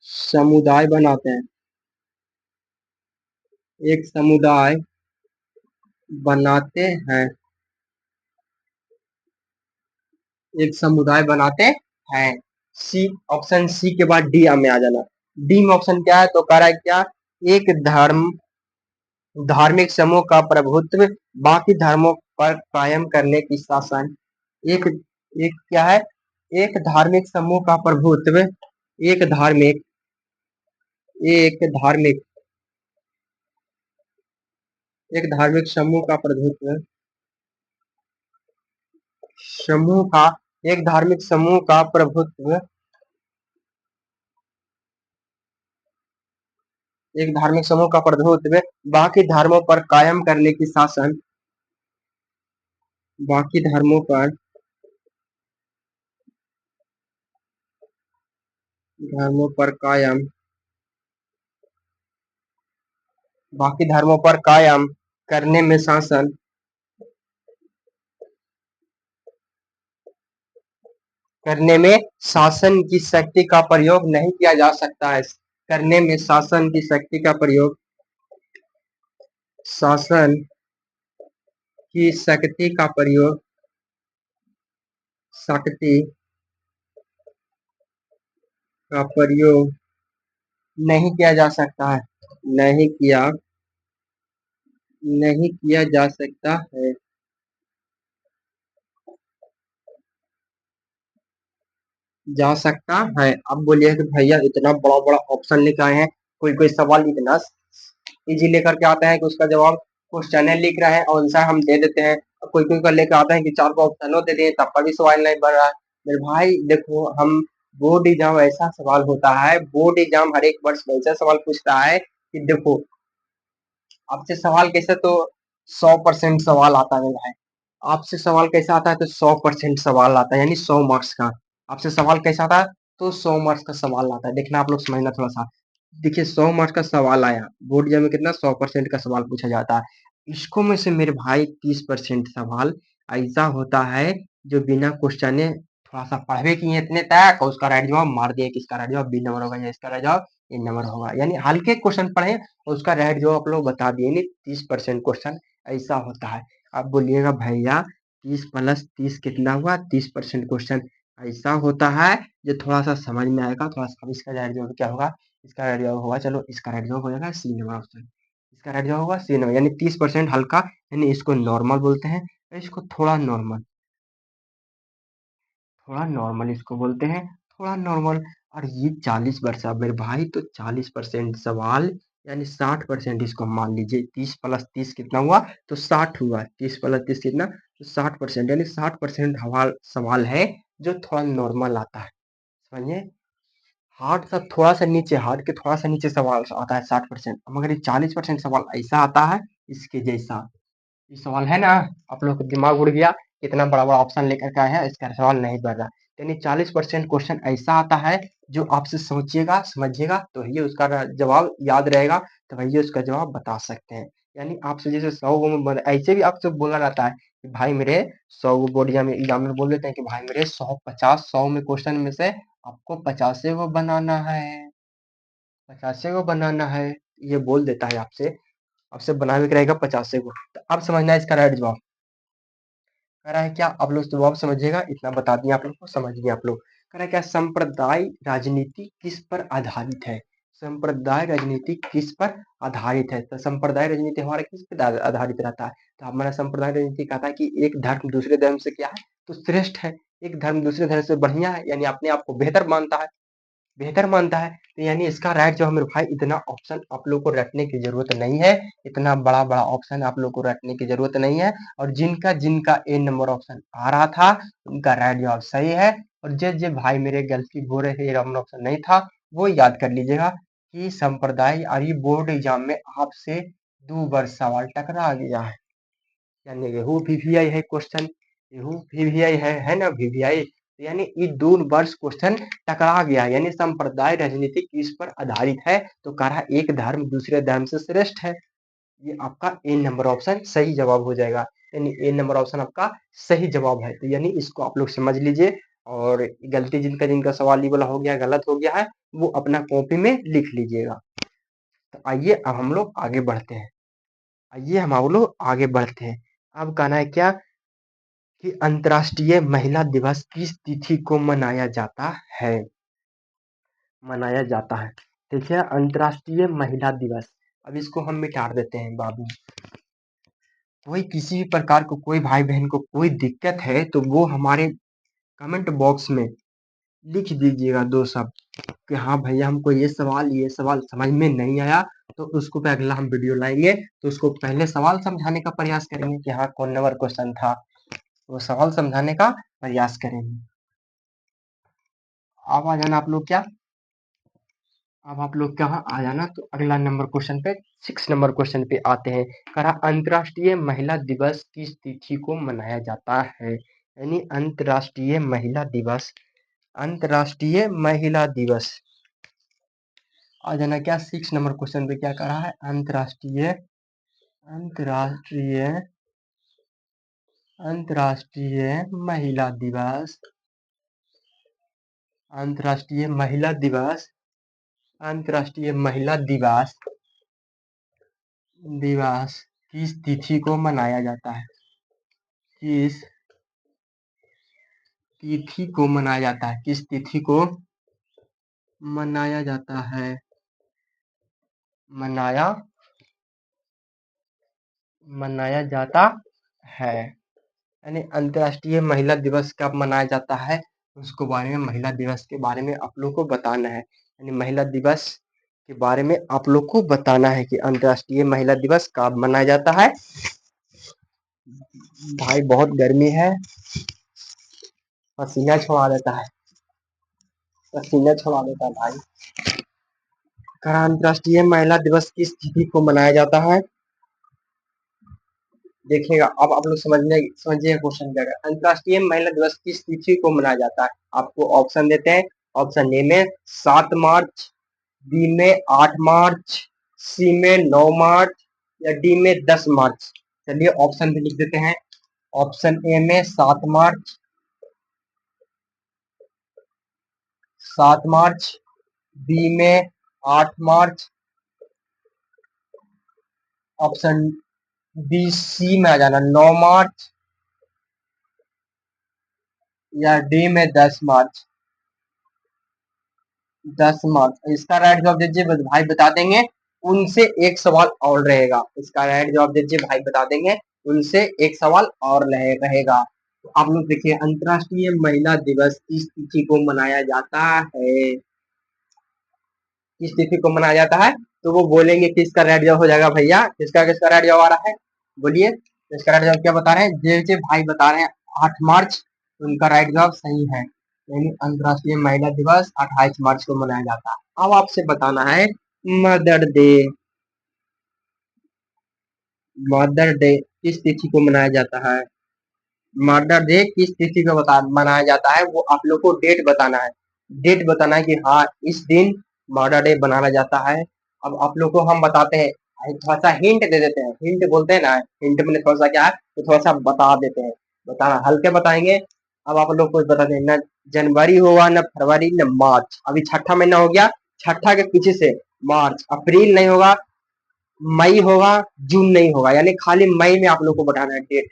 समुदाय बनाते हैं, एक समुदाय बनाते हैं, एक समुदाय बनाते हैं। सी, ऑप्शन सी के बाद डी में आ जाना। डी में ऑप्शन क्या है, तो कह रहा है क्या, एक धर्म धार्मिक समूह का प्रभुत्व बाकी धर्मों पर कायम करने की शासन, एक एक क्या है, एक धार्मिक समूह का प्रभुत्व, एक धार्मिक एक धार्मिक एक धार्मिक समूह का प्रभुत्व, समूह का एक धार्मिक समूह का प्रभुत्व, एक धार्मिक समूह का प्रभुत्व बाकी धर्मों पर कायम करने की शासन, बाकी धर्मों पर कायम, बाकी धर्मों पर कायम करने में शासन, करने में शासन की शक्ति का प्रयोग नहीं किया जा सकता है, करने में शासन की शक्ति का प्रयोग, शासन की शक्ति का प्रयोग, शक्ति का प्रयोग नहीं किया जा सकता है, नहीं किया नहीं किया जा सकता है, जा सकता है। अब बोलिए कि भैया इतना बड़ा बड़ा ऑप्शन लेकर आए हैं, कोई कोई सवाल इतना इजी लेकर के आता है कि उसका जवाब क्वेश्चन लिख रहा है और आंसर हम दे देते हैं। कोई कोई का लेकर आता है कि चार को ऑप्शनों दे दिए तब पर भी सवाल नहीं बन रहा है। मेरे भाई देखो, हम बोर्ड एग्जाम ऐसा सवाल होता है, बोर्ड एग्जाम हर एक वर्ष वैसा सवाल पूछता है कि देखो, आपसे सवाल कैसे तो 100% सवाल आता है भाई। आपसे सवाल कैसा आता है तो 100% सवाल आता है, यानी 100 मार्क्स का। आपसे सवाल कैसा आता है तो 100 मार्क्स का सवाल आता है। देखना आप लोग समझना थोड़ा सा। देखिए 100 मार्क्स का सवाल आया, बोर्ड एग्जाम में कितना 100% का सवाल पूछा जाता है। इसको में से मेरे भाई 30% सवाल ऐसा होता है जो बिना क्वेश्चन थोड़ा सा पढ़वे किए इतने तक और उसका राइट जवाब मार दिए कि इसका राइट जवाब बी नंबर होगा या इसका राइट जवाब ए नंबर होगा। यानी हल्के क्वेश्चन पढ़े और उसका राइट जवाब आप लोग बता दिए, यानी 30% क्वेश्चन ऐसा होता है। आप बोलिएगा भैया 30 + 30 कितना हुआ, 30% क्वेश्चन ऐसा होता है जो थोड़ा सा समझ में आएगा थोड़ा सा। अब इसका राइट जवाब क्या होगा, इसका राइट जवाब होगा, चलो इसका राइट जवाब हो जाएगा सी नंबर ऑप्शन। इसका राइट जवाब होगा सी नंबर, यानी 30% हल्का, यानी इसको नॉर्मल बोलते हैं, इसको थोड़ा नॉर्मल, थोड़ा नॉर्मल इसको बोलते हैं, थोड़ा नॉर्मल। और ये 40% मेरे भाई तो 40% सवाल, यानी 60% इसको मान लीजिए। 30 + 30 कितना हुआ तो 60 हुआ, 30 + 30 कितना तो 60%, यानी 60% सवाल सवाल है जो थोड़ा नॉर्मल आता है, समझिए। हार्ड सा थोड़ा सा नीचे, हार्ड के थोड़ा सा नीचे सवाल आता है 60%, मगर ये 40% सवाल ऐसा आता है इसके जैसा। ये सवाल है ना, आप लोग का दिमाग उड़ गया, कितना बड़ा बड़ा ऑप्शन लेकर के आए हैं, इसका सवाल नहीं बन रहा। यानी 40% क्वेश्चन ऐसा आता है जो आपसे सोचिएगा समझिएगा तो ही उसका जवाब याद रहेगा, तो वही उसका जवाब बता सकते हैं। यानी आपसे जैसे 100 में ऐसे भी आपसे बोला जाता है कि भाई मेरे 100 बोर्ड एग्जाम में बोल देते हैं कि भाई मेरे 100 में क्वेश्चन में से आपको 50 को बनाना है, 50 को बनाना है, ये बोल देता है आपसे। आपसे बनाने का रहेगा 50 को, तो अब समझना है इसका राइट जवाब। कह रहा है क्या, आप लोग जवाब समझिएगा, इतना बता दिया आप लोग को, समझ गए आप लोग। कह रहा है क्या, संप्रदाय राजनीति किस पर आधारित है, संप्रदाय राजनीति किस पर आधारित है। तो संप्रदाय राजनीति हमारा किस पर आधारित रहता है, तो हमारा संप्रदाय राजनीति कहता है कि एक धर्म दूसरे धर्म से क्या है तो श्रेष्ठ है, एक धर्म दूसरे धर्म से बढ़िया है, यानी अपने आप को बेहतर मानता है, बेहतर मानता है। तो यानी इसका राइट जवाब मेरे भाई, इतना ऑप्शन आप लोग को रटने की जरूरत नहीं है, इतना बड़ा बड़ा ऑप्शन आप लोग को रटने की जरूरत नहीं है। और जिनका जिनका ए नंबर ऑप्शन आ रहा था उनका राइट जवाब सही है, और जो भाई मेरे गलती बोल रहे थे ए नंबर ऑप्शन नहीं था, वो याद कर लीजिएगा कि संप्रदाय और ये बोर्ड एग्जाम में आपसे 2 बार सवाल टकरा गया है। यानी गेहूं वीवीआई है क्वेश्चन, गेहूं वीवीआई है ना वीवीआई, यानी ये 2 वर्ष क्वेश्चन टकरा गया, यानी संप्रदाय राजनीति किस पर आधारित है तो कह रहा एक धर्म दूसरे धर्म से श्रेष्ठ है। ये आपका ए नंबर ऑप्शन सही जवाब हो जाएगा, यानी ए नंबर ऑप्शन आपका सही जवाब है। तो यानी इसको आप लोग समझ लीजिए, और गलती जिनका जिनका सवाल ये वाला हो गया, गलत हो गया है, वो अपना कॉपी में लिख लीजिएगा। तो आइए अब हम लोग आगे बढ़ते हैं, आइए हम लोग आगे बढ़ते हैं। अब कहना है क्या कि अंतर्राष्ट्रीय महिला दिवस किस तिथि को मनाया जाता है, मनाया जाता है। देखिए अंतर्राष्ट्रीय महिला दिवस, अब इसको हम मिटा देते हैं बाबू। कोई किसी भी प्रकार को कोई भाई बहन को कोई दिक्कत है तो वो हमारे कमेंट बॉक्स में लिख दीजिएगा 2 शब्द कि हाँ भैया हमको ये सवाल समझ में नहीं आया, तो उसको पे अगला हम वीडियो लाएंगे तो उसको पहले सवाल समझाने का प्रयास करेंगे कि हाँ कौन नंबर क्वेश्चन था, वो सवाल समझाने का प्रयास करेंगे। अब आ जाना आप लोग क्या, अब आप लोग कहाँ आ जाना, तो अगला नंबर क्वेश्चन पे 6 नंबर क्वेश्चन पे आते हैं। कहा अंतर्राष्ट्रीय महिला दिवस किस तिथि को मनाया जाता है, यानी अंतर्राष्ट्रीय महिला दिवस, अंतर्राष्ट्रीय महिला दिवस। आ जाना क्या 6 नंबर क्वेश्चन पे क्या कह रहा है, अंतर्राष्ट्रीय, अंतर्राष्ट्रीय, अंतर्राष्ट्रीय महिला दिवस, अंतर्राष्ट्रीय महिला दिवस अंतर्राष्ट्रीय महिला दिवस दिवस किस तिथि को मनाया जाता है? किस तिथि को मनाया जाता है? किस तिथि को मनाया जाता है? मनाया मनाया जाता है, यानी अंतर्राष्ट्रीय महिला दिवस कब मनाया जाता है, उसको बारे में, महिला दिवस के बारे में आप लोग को बताना है। यानी महिला दिवस के बारे में आप लोग को बताना है कि अंतर्राष्ट्रीय महिला दिवस कब मनाया जाता है। भाई बहुत गर्मी है, पसीना छुड़ा देता है, पसीना छुड़ा देता है भाई। अंतर्राष्ट्रीय महिला दिवस किस तिथि को मनाया जाता है? देखिएगा, अब आप लोग समझिए क्वेश्चन क्या है। अंतर्राष्ट्रीय महिला दिवस किस तिथि को मनाया जाता है? आपको ऑप्शन देते हैं। ऑप्शन ए में 7 मार्च, बी में 8 मार्च, सी में 9 मार्च या डी में 10 मार्च। चलिए ऑप्शन भी लिख देते हैं। ऑप्शन ए में 7 मार्च, बी में 8 मार्च, ऑप्शन बी सी में आ जाना 9 मार्च या डी में 10 मार्च। 10 मार्क्स, इसका राइट जवाब दीजिए भाई, बता देंगे। उनसे एक सवाल और रहेगा, इसका राइट जवाब दीजिए भाई, बता देंगे। उनसे एक सवाल और रहेगा। तो आप लोग देखिए, अंतर्राष्ट्रीय महिला दिवस किस तिथि को मनाया जाता है? किस तिथि को मनाया जाता है? तो वो बोलेंगे कि इसका राइट जवाब हो जाएगा भैया, किसका किसका राइट जवाब आ रहा है, बोलिए। इसका राइट जवाब क्या बता रहे हैं? जे भाई बता रहे हैं 8 मार्च, उनका राइट जवाब सही है। यानी अंतर्राष्ट्रीय महिला दिवस 28 मार्च को मनाया जाता है। अब आपसे बताना है मदर डे। मदर डे किस तिथि को मनाया जाता है? मदर डे किस तिथि को मनाया जाता है, वो आप लोग को डेट बताना है। डेट बताना है कि हाँ इस दिन मदर डे मनाया जाता है। अब आप लोग को हम बताते हैं, थोड़ा सा हिंट दे देते हैं। हिंट बोलते हैं ना, हिंट में थोड़ा सा क्या है, तो थोड़ा सा बता देते हैं, बताना हल्के बताएंगे। अब आप लोग को बता दें, न जनवरी होगा, न फरवरी, न मार्च। अभी छठा महीना हो गया, छठा के पीछे से मार्च, अप्रैल नहीं होगा, मई होगा, जून नहीं होगा। यानी खाली मई में आप लोग को बताना है डेट।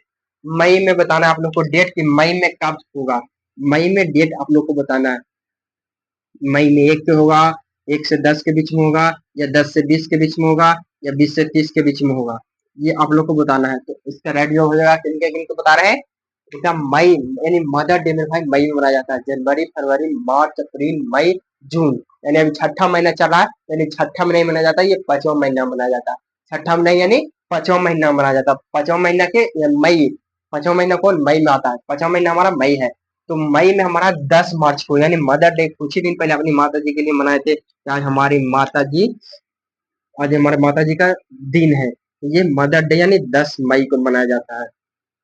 मई में बताना है आप लोग को डेट कि मई में कब होगा। मई में डेट आप लोग को बताना है। मई में 1 पे होगा, 1 से 10 के बीच में होगा, या 10 से 20 के बीच में होगा, या 20 से 30 के बीच में होगा। ये आप लोग को बताना है। तो इसका राइट जवाब हो जाएगा, किनके किनको बता रहे हैं, इसका मई, यानी मदर डे में भाई मई में मनाया जाता है। जनवरी, फरवरी, मार्च, अप्रैल, मई, जून, यानी अभी छठा महीना चल रहा है। यानी छठा महीना मनाया जाता है, ये 5वां महीना मनाया जाता है। छठा महीना यानी 5वां महीना मनाया जाता है। 5वां महीना के मई, 5वां महीना कौन मई में आता है, 5वां महीना हमारा मई है। तो मई में हमारा 10 मार्च को, यानी मदर डे कुछ ही दिन पहले अपनी माता जी के लिए मनाए थे। आज हमारी माता जी, आज हमारे माता जी का दिन है। ये मदर डे यानी 10 मई को मनाया जाता है।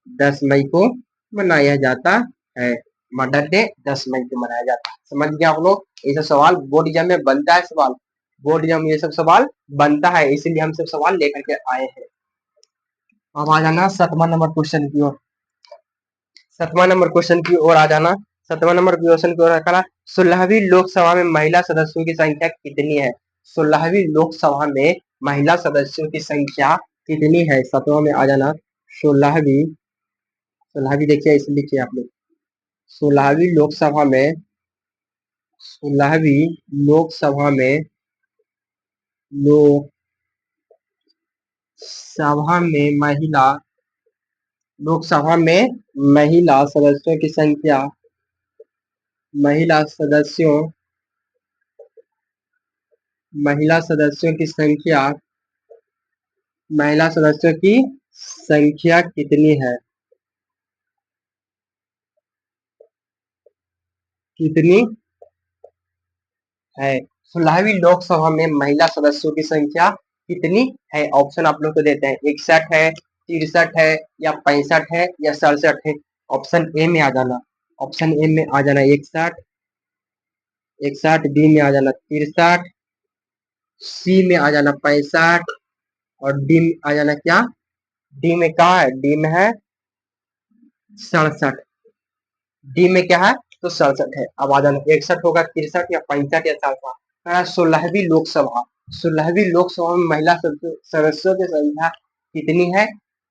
10 मई को मनाया जाता है। मदर डे 10 मई को मनाया जाता है। समझ गया आप लोग? ये सब सवाल बोर्ड एग्जाम में बनता है, सवाल बोर्ड एग्जाम में ये सब सवाल बनता है, इसीलिए हम सब सवाल लेकर के आए हैं। अब आ जाना 7वां नंबर क्वेश्चन की ओर। 7वां नंबर क्वेश्चन की ओर आ जाना। 7वां नंबर क्वेश्चन की ओर रखा। 16वीं लोकसभा में महिला सदस्यों की संख्या कितनी है? 16वीं लोकसभा में महिला सदस्यों की संख्या कितनी है? 7वां में आ जाना। 16वीं 16वीं देखिए, इसे लिखिए आप लोग। 16वीं लोकसभा में 16वीं लोकसभा में लोकसभा में महिला लोकसभा में महिला सदस्यों की संख्या, महिला सदस्यों महिला सदस्यों की संख्या महिला सदस्यों की संख्या कितनी है? कितनी है? 16वीं लोकसभा में महिला सदस्यों की संख्या कितनी है? ऑप्शन आप लोग को देते हैं, 61 है, 63 है, या 65 है, या 67 है। ऑप्शन ए में आ जाना। ऑप्शन ए में आ जाना 61, 61, बी में आ जाना 63, सी में आ जाना 65, और डी में आ जाना क्या, डी में क्या है, डी में है 67। डी में क्या है, तो 67 है। अब आ जाना 61 होगा, 63 या 65 या 67। 16वीं लोकसभा, 16वीं लोकसभा में महिला सदस्यों की संख्या कितनी है?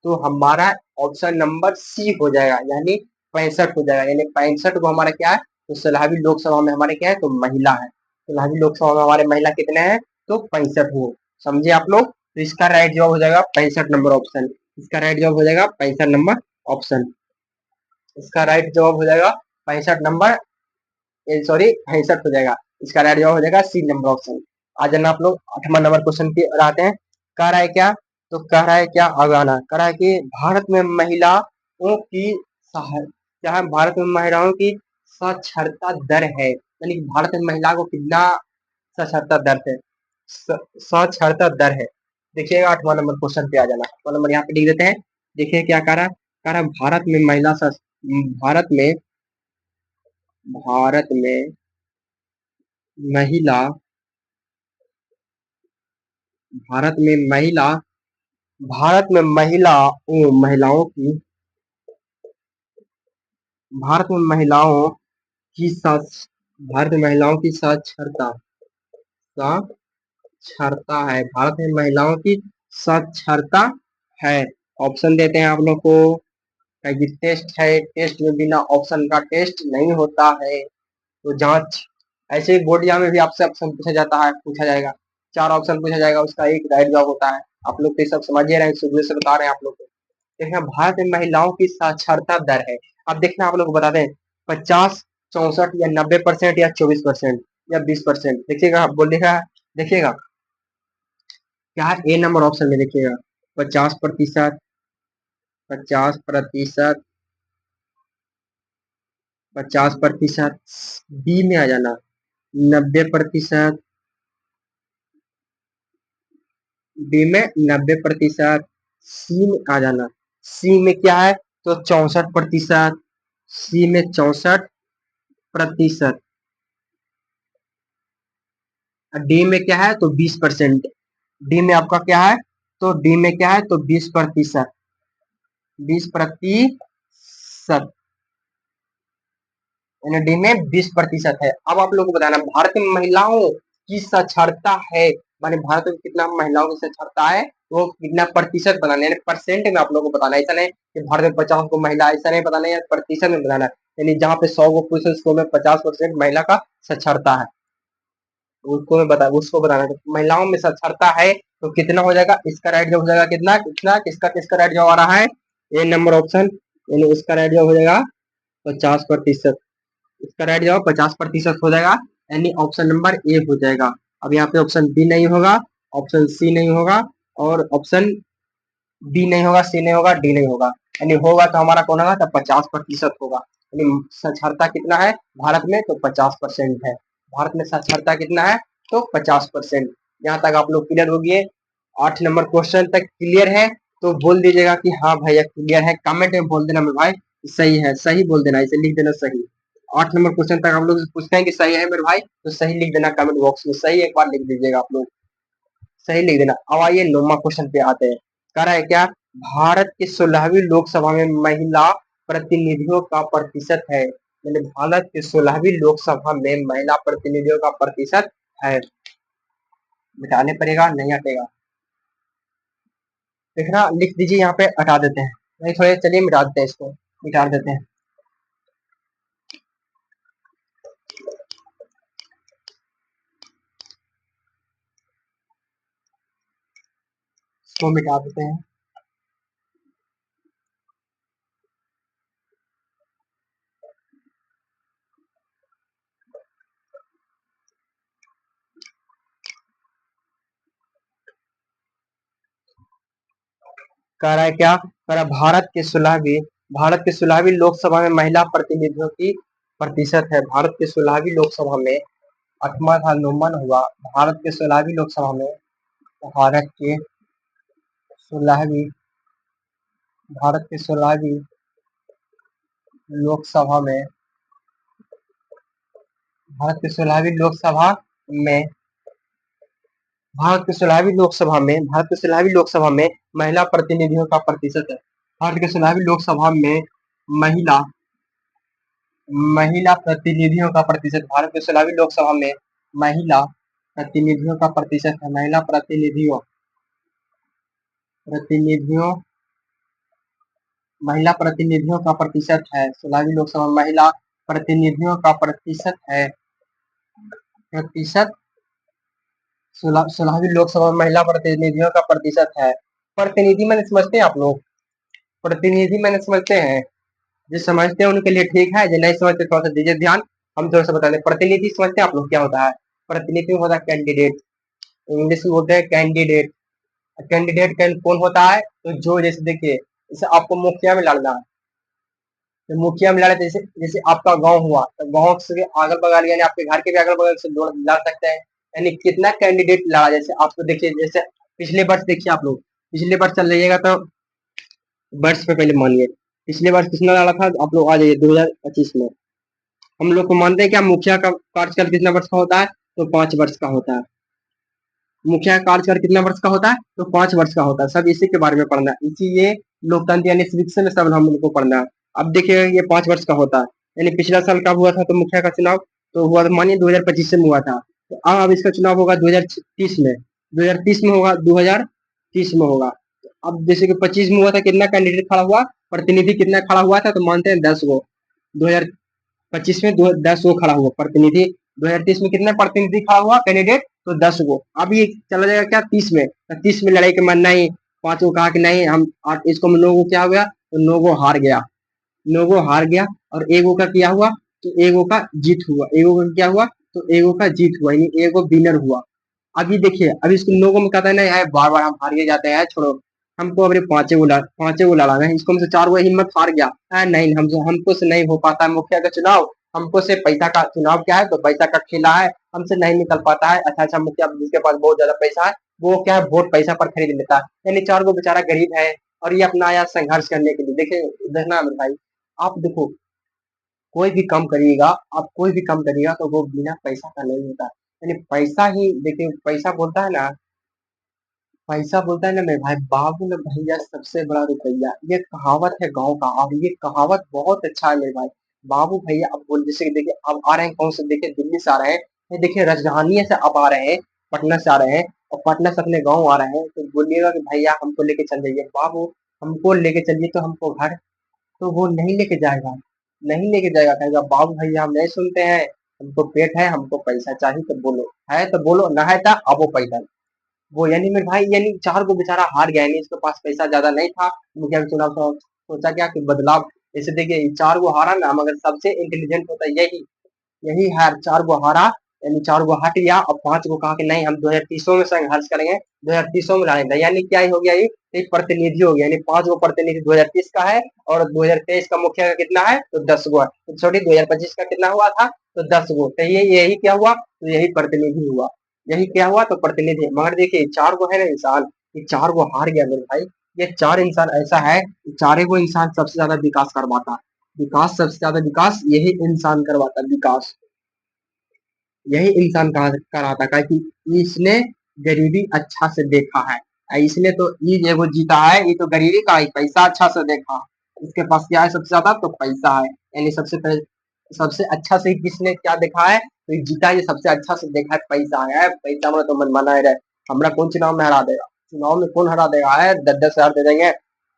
तो हमारा ऑप्शन नंबर सी हो जाएगा, यानी 65 हो जाएगा, यानी 65 को हमारा क्या है? तो 16वीं लोकसभा में हमारे क्या है? तो महिला है। 16वीं लोकसभा में हमारे महिला कितने हैं? तो 65 हो। समझे आप लोग? तो इसका राइट जवाब हो जाएगा 65 नंबर ऑप्शन। इसका राइट जवाब हो जाएगा 65 नंबर ऑप्शन। इसका राइट जवाब हो जाएगा 65 नंबर, सॉरी 65 हो जाएगा। इसका राइट जवाब हो जाएगा सी नंबर ऑप्शन। आ जाना आप लोग 8वां नंबर क्वेश्चन की ओर आते हैं। कह रहा है क्या? तो कह रहा है क्या? आगाना कह रहा है कि भारत में महिलाओं की क्या है? भारत में महिलाओं की साक्षरता दर है, यानी कि भारत में महिला को कितना साक्षरता दर है? साक्षरता दर है। देखिएगा 8वां नंबर क्वेश्चन पे आ जाना। 8वां नंबर यहाँ पे लिख देते हैं। देखिए क्या कह रहा है? कह रहा है भारत में महिला भारत में महिला भारत में महिलाओं की भारत में महिलाओं की साक्ष भारत में महिलाओं की साक्षरता है। भारत में महिलाओं की साक्षरता है। ऑप्शन देते हैं आप लोग को। ये टेस्ट है, टेस्ट में बिना ऑप्शन का टेस्ट नहीं होता है। तो जांच, ऐसे ही बोर्ड एग्जाम में भी आपसे ऑप्शन पूछा जाएगा। 4 ऑप्शन पूछा जाएगा, उसका एक राइट जवाब होता है। आप लोग तो ये सब समझिए रहे हैं, शुरू से बता रहे हैं आप लोग को। देखना भारत में महिलाओं की साक्षरता दर है। अब देखना आप लोग को बता दें, 50, 64 या 90% या 24% या 20%। देखिएगा, बोलिएगा, देखिएगा क्या है? ए नंबर ऑप्शन में देखिएगा 50%, 50%, 50%। बी में आ जाना 90%, बी में 90%। सी में आ जाना, सी में क्या है? तो 64%। सी में 64%। डी में क्या है? तो 20%। डी में आपका क्या है? तो डी में क्या है? तो 20%। 20%, यानी डी में 20% है। अब आप लोग को बताना भारत में महिलाओं की साक्षरता है, माने भारत में कितना महिलाओं की साक्षरता है, वो कितना प्रतिशत बताना है, यानी परसेंट में आप लोग को बताना है। ऐसा नहीं कि भारत में 50 को महिला, ऐसा नहीं बताना है, प्रतिशत में बताना है। यानी जहाँ पे 100 को पूछे उसको में 50% महिला का साक्षरता है, उसको बताना है। तो महिलाओं में साक्षरता है तो कितना हो जाएगा? इसका राइट जवाब हो जाएगा कितना कितना किसका किसका राइट जवाब आ रहा है? ए नंबर ऑप्शन, यानी इसका राइट जवाब हो जाएगा 50%। इसका राइट जवाब 50% हो जाएगा, यानी ऑप्शन नंबर ए हो जाएगा। अब यहाँ पे ऑप्शन बी नहीं होगा, ऑप्शन सी नहीं होगा, और ऑप्शन बी नहीं होगा, सी नहीं होगा, डी नहीं होगा। यानी होगा तो हमारा कौन होगा? तो 50% होगा। यानी साक्षरता कितना है भारत में? तो 50% है। भारत में साक्षरता कितना है? तो 50%। यहाँ तक आप लोग क्लियर हो गए? 8 नंबर क्वेश्चन तक क्लियर है? तो बोल दीजिएगा कि हाँ भैया क्लियर है, कमेंट में बोल देना मेरे भाई सही है, सही बोल देना, इसे लिख देना सही। 8 नंबर क्वेश्चन तक हम लोग पूछते हैं कि सही है मेरे भाई, तो सही लिख देना कमेंट बॉक्स में, सही एक बार लिख दीजिएगा आप लोग, सही लिख देना। अब आइए 9वां क्वेश्चन पे आते हैं। कह रहा है क्या? भारत की 16वीं लोकसभा में महिला प्रतिनिधियों का प्रतिशत है, यानी भारत की 16वीं लोकसभा में महिला प्रतिनिधियों का प्रतिशत है। मिटाने पड़ेगा, नहीं हटेगा। देखना, लिख दीजिए, यहाँ पे हटा देते हैं, नहीं थोड़े, चलिए मिटा देते हैं, इसको मिटा देते हैं, इसको मिटा देते हैं। कह रहा है क्या? कह रहा है भारत के 16वीं लोकसभा में महिला प्रतिनिधियों की प्रतिशत है। भारत के 16वीं लोकसभा में 8वां था, 9वां हुआ। भारत के 16वीं लोकसभा में भारत के 16वीं भारत के 16वीं लोकसभा में भारत के 16वीं लोकसभा में भारत के 16वीं लोकसभा में महिला प्रतिनिधियों का प्रतिशत है। भारत के 16वीं लोकसभा में महिला महिला प्रतिनिधियों का प्रतिशत, भारत के 16वीं लोकसभा में महिला प्रतिनिधियों का प्रतिशत है, महिला प्रतिनिधियों प्रतिनिधियों महिला प्रतिनिधियों का प्रतिशत है 16वीं लोकसभा में, महिला प्रतिनिधियों का प्रतिशत है प्रतिशत 16वीं लोकसभा में महिला प्रतिनिधियों का प्रतिशत है। प्रतिनिधि मैंने समझते हैं आप लोग, प्रतिनिधि मैंने समझते हैं, जो समझते हैं उनके लिए ठीक है, जो नहीं समझते थोड़ा सा दीजिए ध्यान। हम थोड़ा सा बता दें, प्रतिनिधि समझते हैं आप लोग क्या होता है? प्रतिनिधि होता है कैंडिडेट, इंग्लिश में बोलते हैं कैंडिडेट। कैंडिडेट कौन होता है? तो जो जैसे देखिए, जैसे आपको मुखिया में लड़ना है, तो मुखिया में लड़े, जैसे जैसे आपका गांव हुआ, तो गांव से अगल बगल यानी आपके घर के भी अगल बगल से लड़ सकते हैं। यानी कितना कैंडिडेट लड़ा, जैसे आपको देखिए, जैसे पिछले वर्ष देखिए आप लोग, पिछले वर्ष चल जाइएगा तो वर्ष पे पहले मानिए, पिछले वर्ष कितना लड़ा था आप लोग, आ जाइए 2025 में। हम लोग को मानते हैं क्या मुखिया का कार्यकाल कितना वर्ष का होता है? तो 5 वर्ष का होता है। मुखिया का कार्यकाल कितना वर्ष का होता है? तो 5 वर्ष का होता है। सब इसी के बारे में पढ़ना है, इसी ये लोकतंत्र यानी सिविक्स में सब हम लोग को पढ़ना है। अब देखिए ये 5 वर्ष का होता है, यानी पिछला साल कब हुआ था? तो मुखिया का चुनाव तो हुआ था, मानिए 2025 में हुआ था, तो अब इसका चुनाव होगा 2030 में, 2030 में होगा, 2030 में होगा। अब जैसे कि 25 में हुआ था, कितना कैंडिडेट खड़ा हुआ, प्रतिनिधि कितना खड़ा हुआ था? तो मानते हैं 10 गो। 2025 में 10 गो खड़ा हुआ प्रतिनिधि, 2030 में कितना प्रतिनिधि खड़ा हुआ कैंडिडेट? तो 10 गो। अब ये चला जाएगा क्या 30 में? तो 30 में लड़ाई के मन नहीं, 5 गो कहा कि नहीं हम इसको, 9 गो क्या हो गया? तो 9 गो हार गया, 9 गो हार गया। और 1 गो का क्या हुआ? तो 1 गो का जीत हुआ, 1 गो का क्या हुआ? तो 1 गो का जीत हुआ, यानी 1 गो विनर हुआ। अभी देखिए, अभी इसको 9 गो में कहता है नहीं है, बार बार हम हार के जाते हैं, छोड़ो हमको अभी 5 गो लड़ाना है, इसको हमसे 4 गो हिम्मत हार गया है, नहीं हमको से नहीं हो पाता है मुखिया का चुनाव, हमको से पैसा का चुनाव क्या है? तो पैसा का खेला है, हमसे नहीं निकल पाता है। अच्छा अच्छा मुखिया जिसके पास बहुत ज्यादा पैसा है, वो क्या है, वोट पैसा पर खरीद लेता है, यानी 4 गो बेचारा गरीब है, और ये अपना आया संघर्ष करने के लिए। देखिए देखना मेरे भाई, आप देखो, कोई भी काम करिएगा, आप कोई भी काम करिएगा तो वो बिना पैसा का नहीं होता, यानी पैसा ही, देखिए पैसा बोलता है ना, पैसा बोलता है ना मेरे भाई, बाबू ने भैया सबसे बड़ा रुपया, ये कहावत है गांव का, और ये कहावत बहुत अच्छा है मेरे भाई। बाबू भैया अब बोल, जैसे कि देखिए अब आ रहे हैं कौन से, देखिए दिल्ली से आ रहे हैं, ये देखिए राजधानी से अब आ रहे हैं, पटना से आ रहे हैं, और पटना से अपने गाँव आ रहे हैं, तो बोलिएगा कि भैया हमको लेके चल जाइए, बाबू हमको लेके चलिए तो हमको घर, तो वो नहीं लेके जाएगा, नहीं लेके जाएगा, कहेगा बाबू भैया हम नहीं सुनते हैं, हमको पेट है, हमको पैसा चाहिए, तो बोलो है तो बोलो, ना है तो अब वो पैसा वो, यानी मेरे भाई, यानी 4 गो बेचारा हार गया, यानी इसके पास पैसा ज्यादा नहीं था, मुखिया के चुनाव तो सोचा क्या कि बदलाव, जैसे देखिए 4 गो हारा ना, मगर सबसे इंटेलिजेंट होता है यही, यही है, 4 गो हारा, यानी 4 गो हट गया, और 5 गो कहा कि नहीं हम 2030 में संघर्ष करेंगे, 2030 में लड़ेंगे, यानी क्या ही हो गया, ये एक प्रतिनिधि हो गया, यानी 5 गो प्रतिनिधि 2030 का है, और 2023 का मुखिया का कितना है? तो 10 गो है, तो छोटी 2025 का कितना हुआ था? तो 10 गो, तो ये यही क्या हुआ? तो यही प्रतिनिधि हुआ, यही क्या हुआ? तो प्रतिनिधि। मगर देखिए 4 गो है ना इंसान, ये 4 गो हार गया मेरे भाई, ये 4 इंसान ऐसा है, चारे को इंसान सबसे ज्यादा विकास करवाता है, विकास सबसे ज्यादा विकास यही इंसान करवाता है, विकास यही इंसान कराता है, कि इसने गरीबी अच्छा से देखा है, इसने तो ये वो जीता है, ये तो गरीबी का ही पैसा अच्छा से देखा, इसके पास क्या है सबसे ज्यादा? तो पैसा है, यानी सबसे अच्छा से किसने क्या देखा है? तो ये जीता, ये सबसे अच्छा से देखा है, पैसा है, पैसा में तो मन माना है रहे, हमरा कौन चुनाव में हरा देगा? चुनाव में कौन हरा देगा है? 10-10 हजार दे देंगे,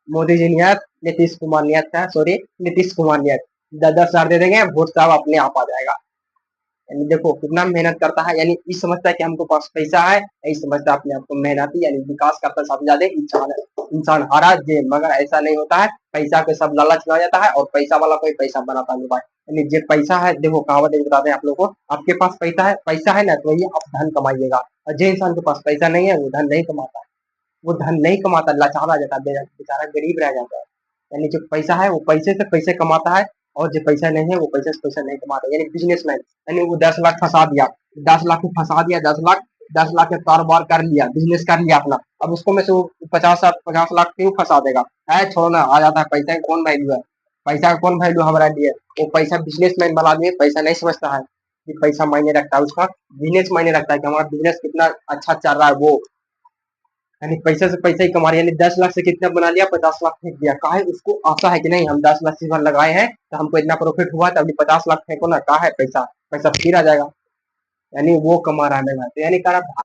मोदी जी नियत, नीतीश कुमार नियत है, सॉरी नीतीश कुमार नियत, 10-10 हजार दे देंगे, वोट साहब अपने आप आ जाएगा। यानी देखो कितना मेहनत करता है, यानी ये समझता है कि हमको पास पैसा है, यही समझता है अपने आप को मेहनती, यानी विकास करता सबसे ज्यादा इंसान है, इंसान हारा जे, मगर ऐसा नहीं होता है, पैसा के सब लालच में आ जाता है, और पैसा वाला कोई पैसा बनाता नहीं भाई, यानी जे पैसा है, देखो कहावत एक बताते हैं आप लोगों को, आपके पास पैसा है ना, तो ये आप धन कमाइएगा, और जिस इंसान के पास पैसा नहीं है वो धन नहीं कमाता है, वो धन नहीं कमाता, लाचार आ जाता है, बेचारा गरीब रह जाता है, यानी जो पैसा है वो पैसे से पैसे कमाता है, और जो पैसा नहीं है वो पैसे से पैसा नहीं कमाता, यानी बिजनेसमैन, यानी वो 10 लाख फंसा दिया, 10 लाख को फंसा दिया, 10 लाख, 10 लाख का कारोबार कर लिया, बिजनेस कर लिया अपना, अब उसको में से वो 50 लाख क्यों फंसा देगा? है छोड़ो ना, आ जाता है, पैसा का कौन वैल्यू है, पैसा का कौन वैल्यू हमारा लिए, वो पैसा बिजनेसमैन बना दिए, पैसा नहीं समझता है कि पैसा मायने रखता है, उसका बिजनेस मायने रखता है, कि हमारा बिजनेस कितना अच्छा चल रहा है, वो यानी पैसे से पैसा ही कमा रहे, यानी 10 लाख से कितना बना लिया? 50 लाख फेंक दिया, काहे उसको आशा है कि नहीं हम 10 लाख से लगाए हैं तो हमको इतना प्रॉफिट हुआ, तो अभी 50 लाख फेंको ना, कहा है पैसा, पैसा फिर आ जाएगा, यानी वो कमा रहा है मेरे भाई, तो यानी कर आप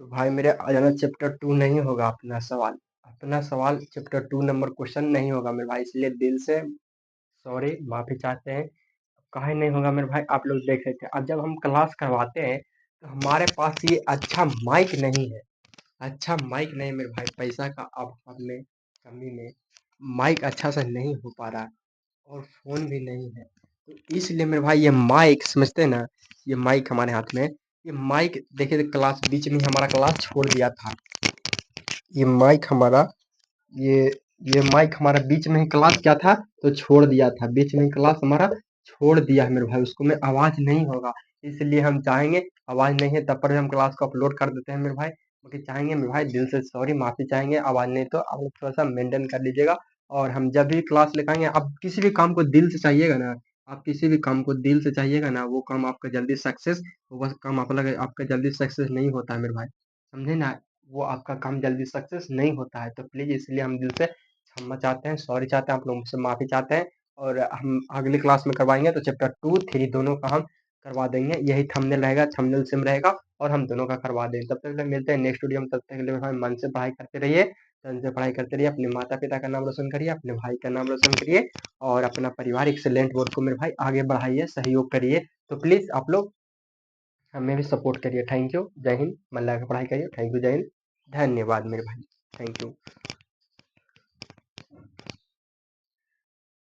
तो भाई मेरे आ जाना चैप्टर 2 नहीं होगा अपना सवाल। अपना सवाल चैप्टर 2 नंबर क्वेश्चन नहीं होगा मेरे भाई, इसलिए दिल से सॉरी, माफ़ी चाहते हैं। काहे नहीं होगा मेरे भाई, आप लोग देख लेते हैं। अब जब हम क्लास करवाते हैं तो हमारे पास ये अच्छा माइक नहीं है। अच्छा माइक नहीं मेरे भाई, पैसा का अभाव में, कमी में माइक अच्छा सा नहीं हो पा रहा है और फ़ोन भी नहीं है। तो इसलिए मेरे भाई ये माइक समझते हैं ना, ये माइक हमारे हाथ में, ये माइक देखिए क्लास बीच में ही हमारा क्लास छोड़ दिया था। ये माइक हमारा ये ये माइक हमारा बीच में ही क्लास क्या था तो छोड़ दिया था, बीच में ही क्लास हमारा छोड़ दिया है मेरे भाई, उसको में आवाज़ नहीं होगा। इसलिए हम चाहेंगे आवाज़ नहीं है तब पर भी हम क्लास को अपलोड कर देते हैं मेरे भाई, क्योंकि चाहेंगे मेरे भाई दिल से सॉरी माफ़ी चाहेंगे, आवाज़ नहीं तो आप लोग थोड़ा-सा मेंटेन कर लीजिएगा। और हम जब भी क्लास लेकर आप किसी भी काम को दिल से चाहिएगा ना, आप किसी भी काम को दिल से चाहिएगा ना, वो काम आपका जल्दी सक्सेस, वो काम आपका जल्दी सक्सेस नहीं होता है मेरे भाई, समझे ना? वो आपका काम जल्दी सक्सेस नहीं होता है। तो प्लीज़ इसलिए हम दिल से क्षमा चाहते हैं, सॉरी चाहते हैं, आप लोगों से माफ़ी चाहते हैं। और हम अगली क्लास में करवाएँगे तो चैप्टर 2, 3 दोनों का हम करवा देंगे। यही थंबनेल रहेगा, थंबनेल सेम रहेगा और हम दोनों का करवा देंगे। तब तक के लिए मिलते हैं नेक्स्ट वीडियो में, तब तक के लिए भाई मन से पढ़ाई करते रहिए, तन से पढ़ाई करते रहिए, अपने माता-पिता का नाम रोशन करिए, अपने भाई का नाम रोशन करिए और अपना परिवार एक्सीलेंट बोर्ड को मेरे भाई आगे बढ़ाइए, सहयोग करिए। तो प्लीज़ आप लोग हमें भी सपोर्ट करिए। थैंक यू, जय हिंद, मन लगा के पढ़ाई करिए। थैंक यू, जय हिंद, धन्यवाद मेरे भाई, थैंक यू।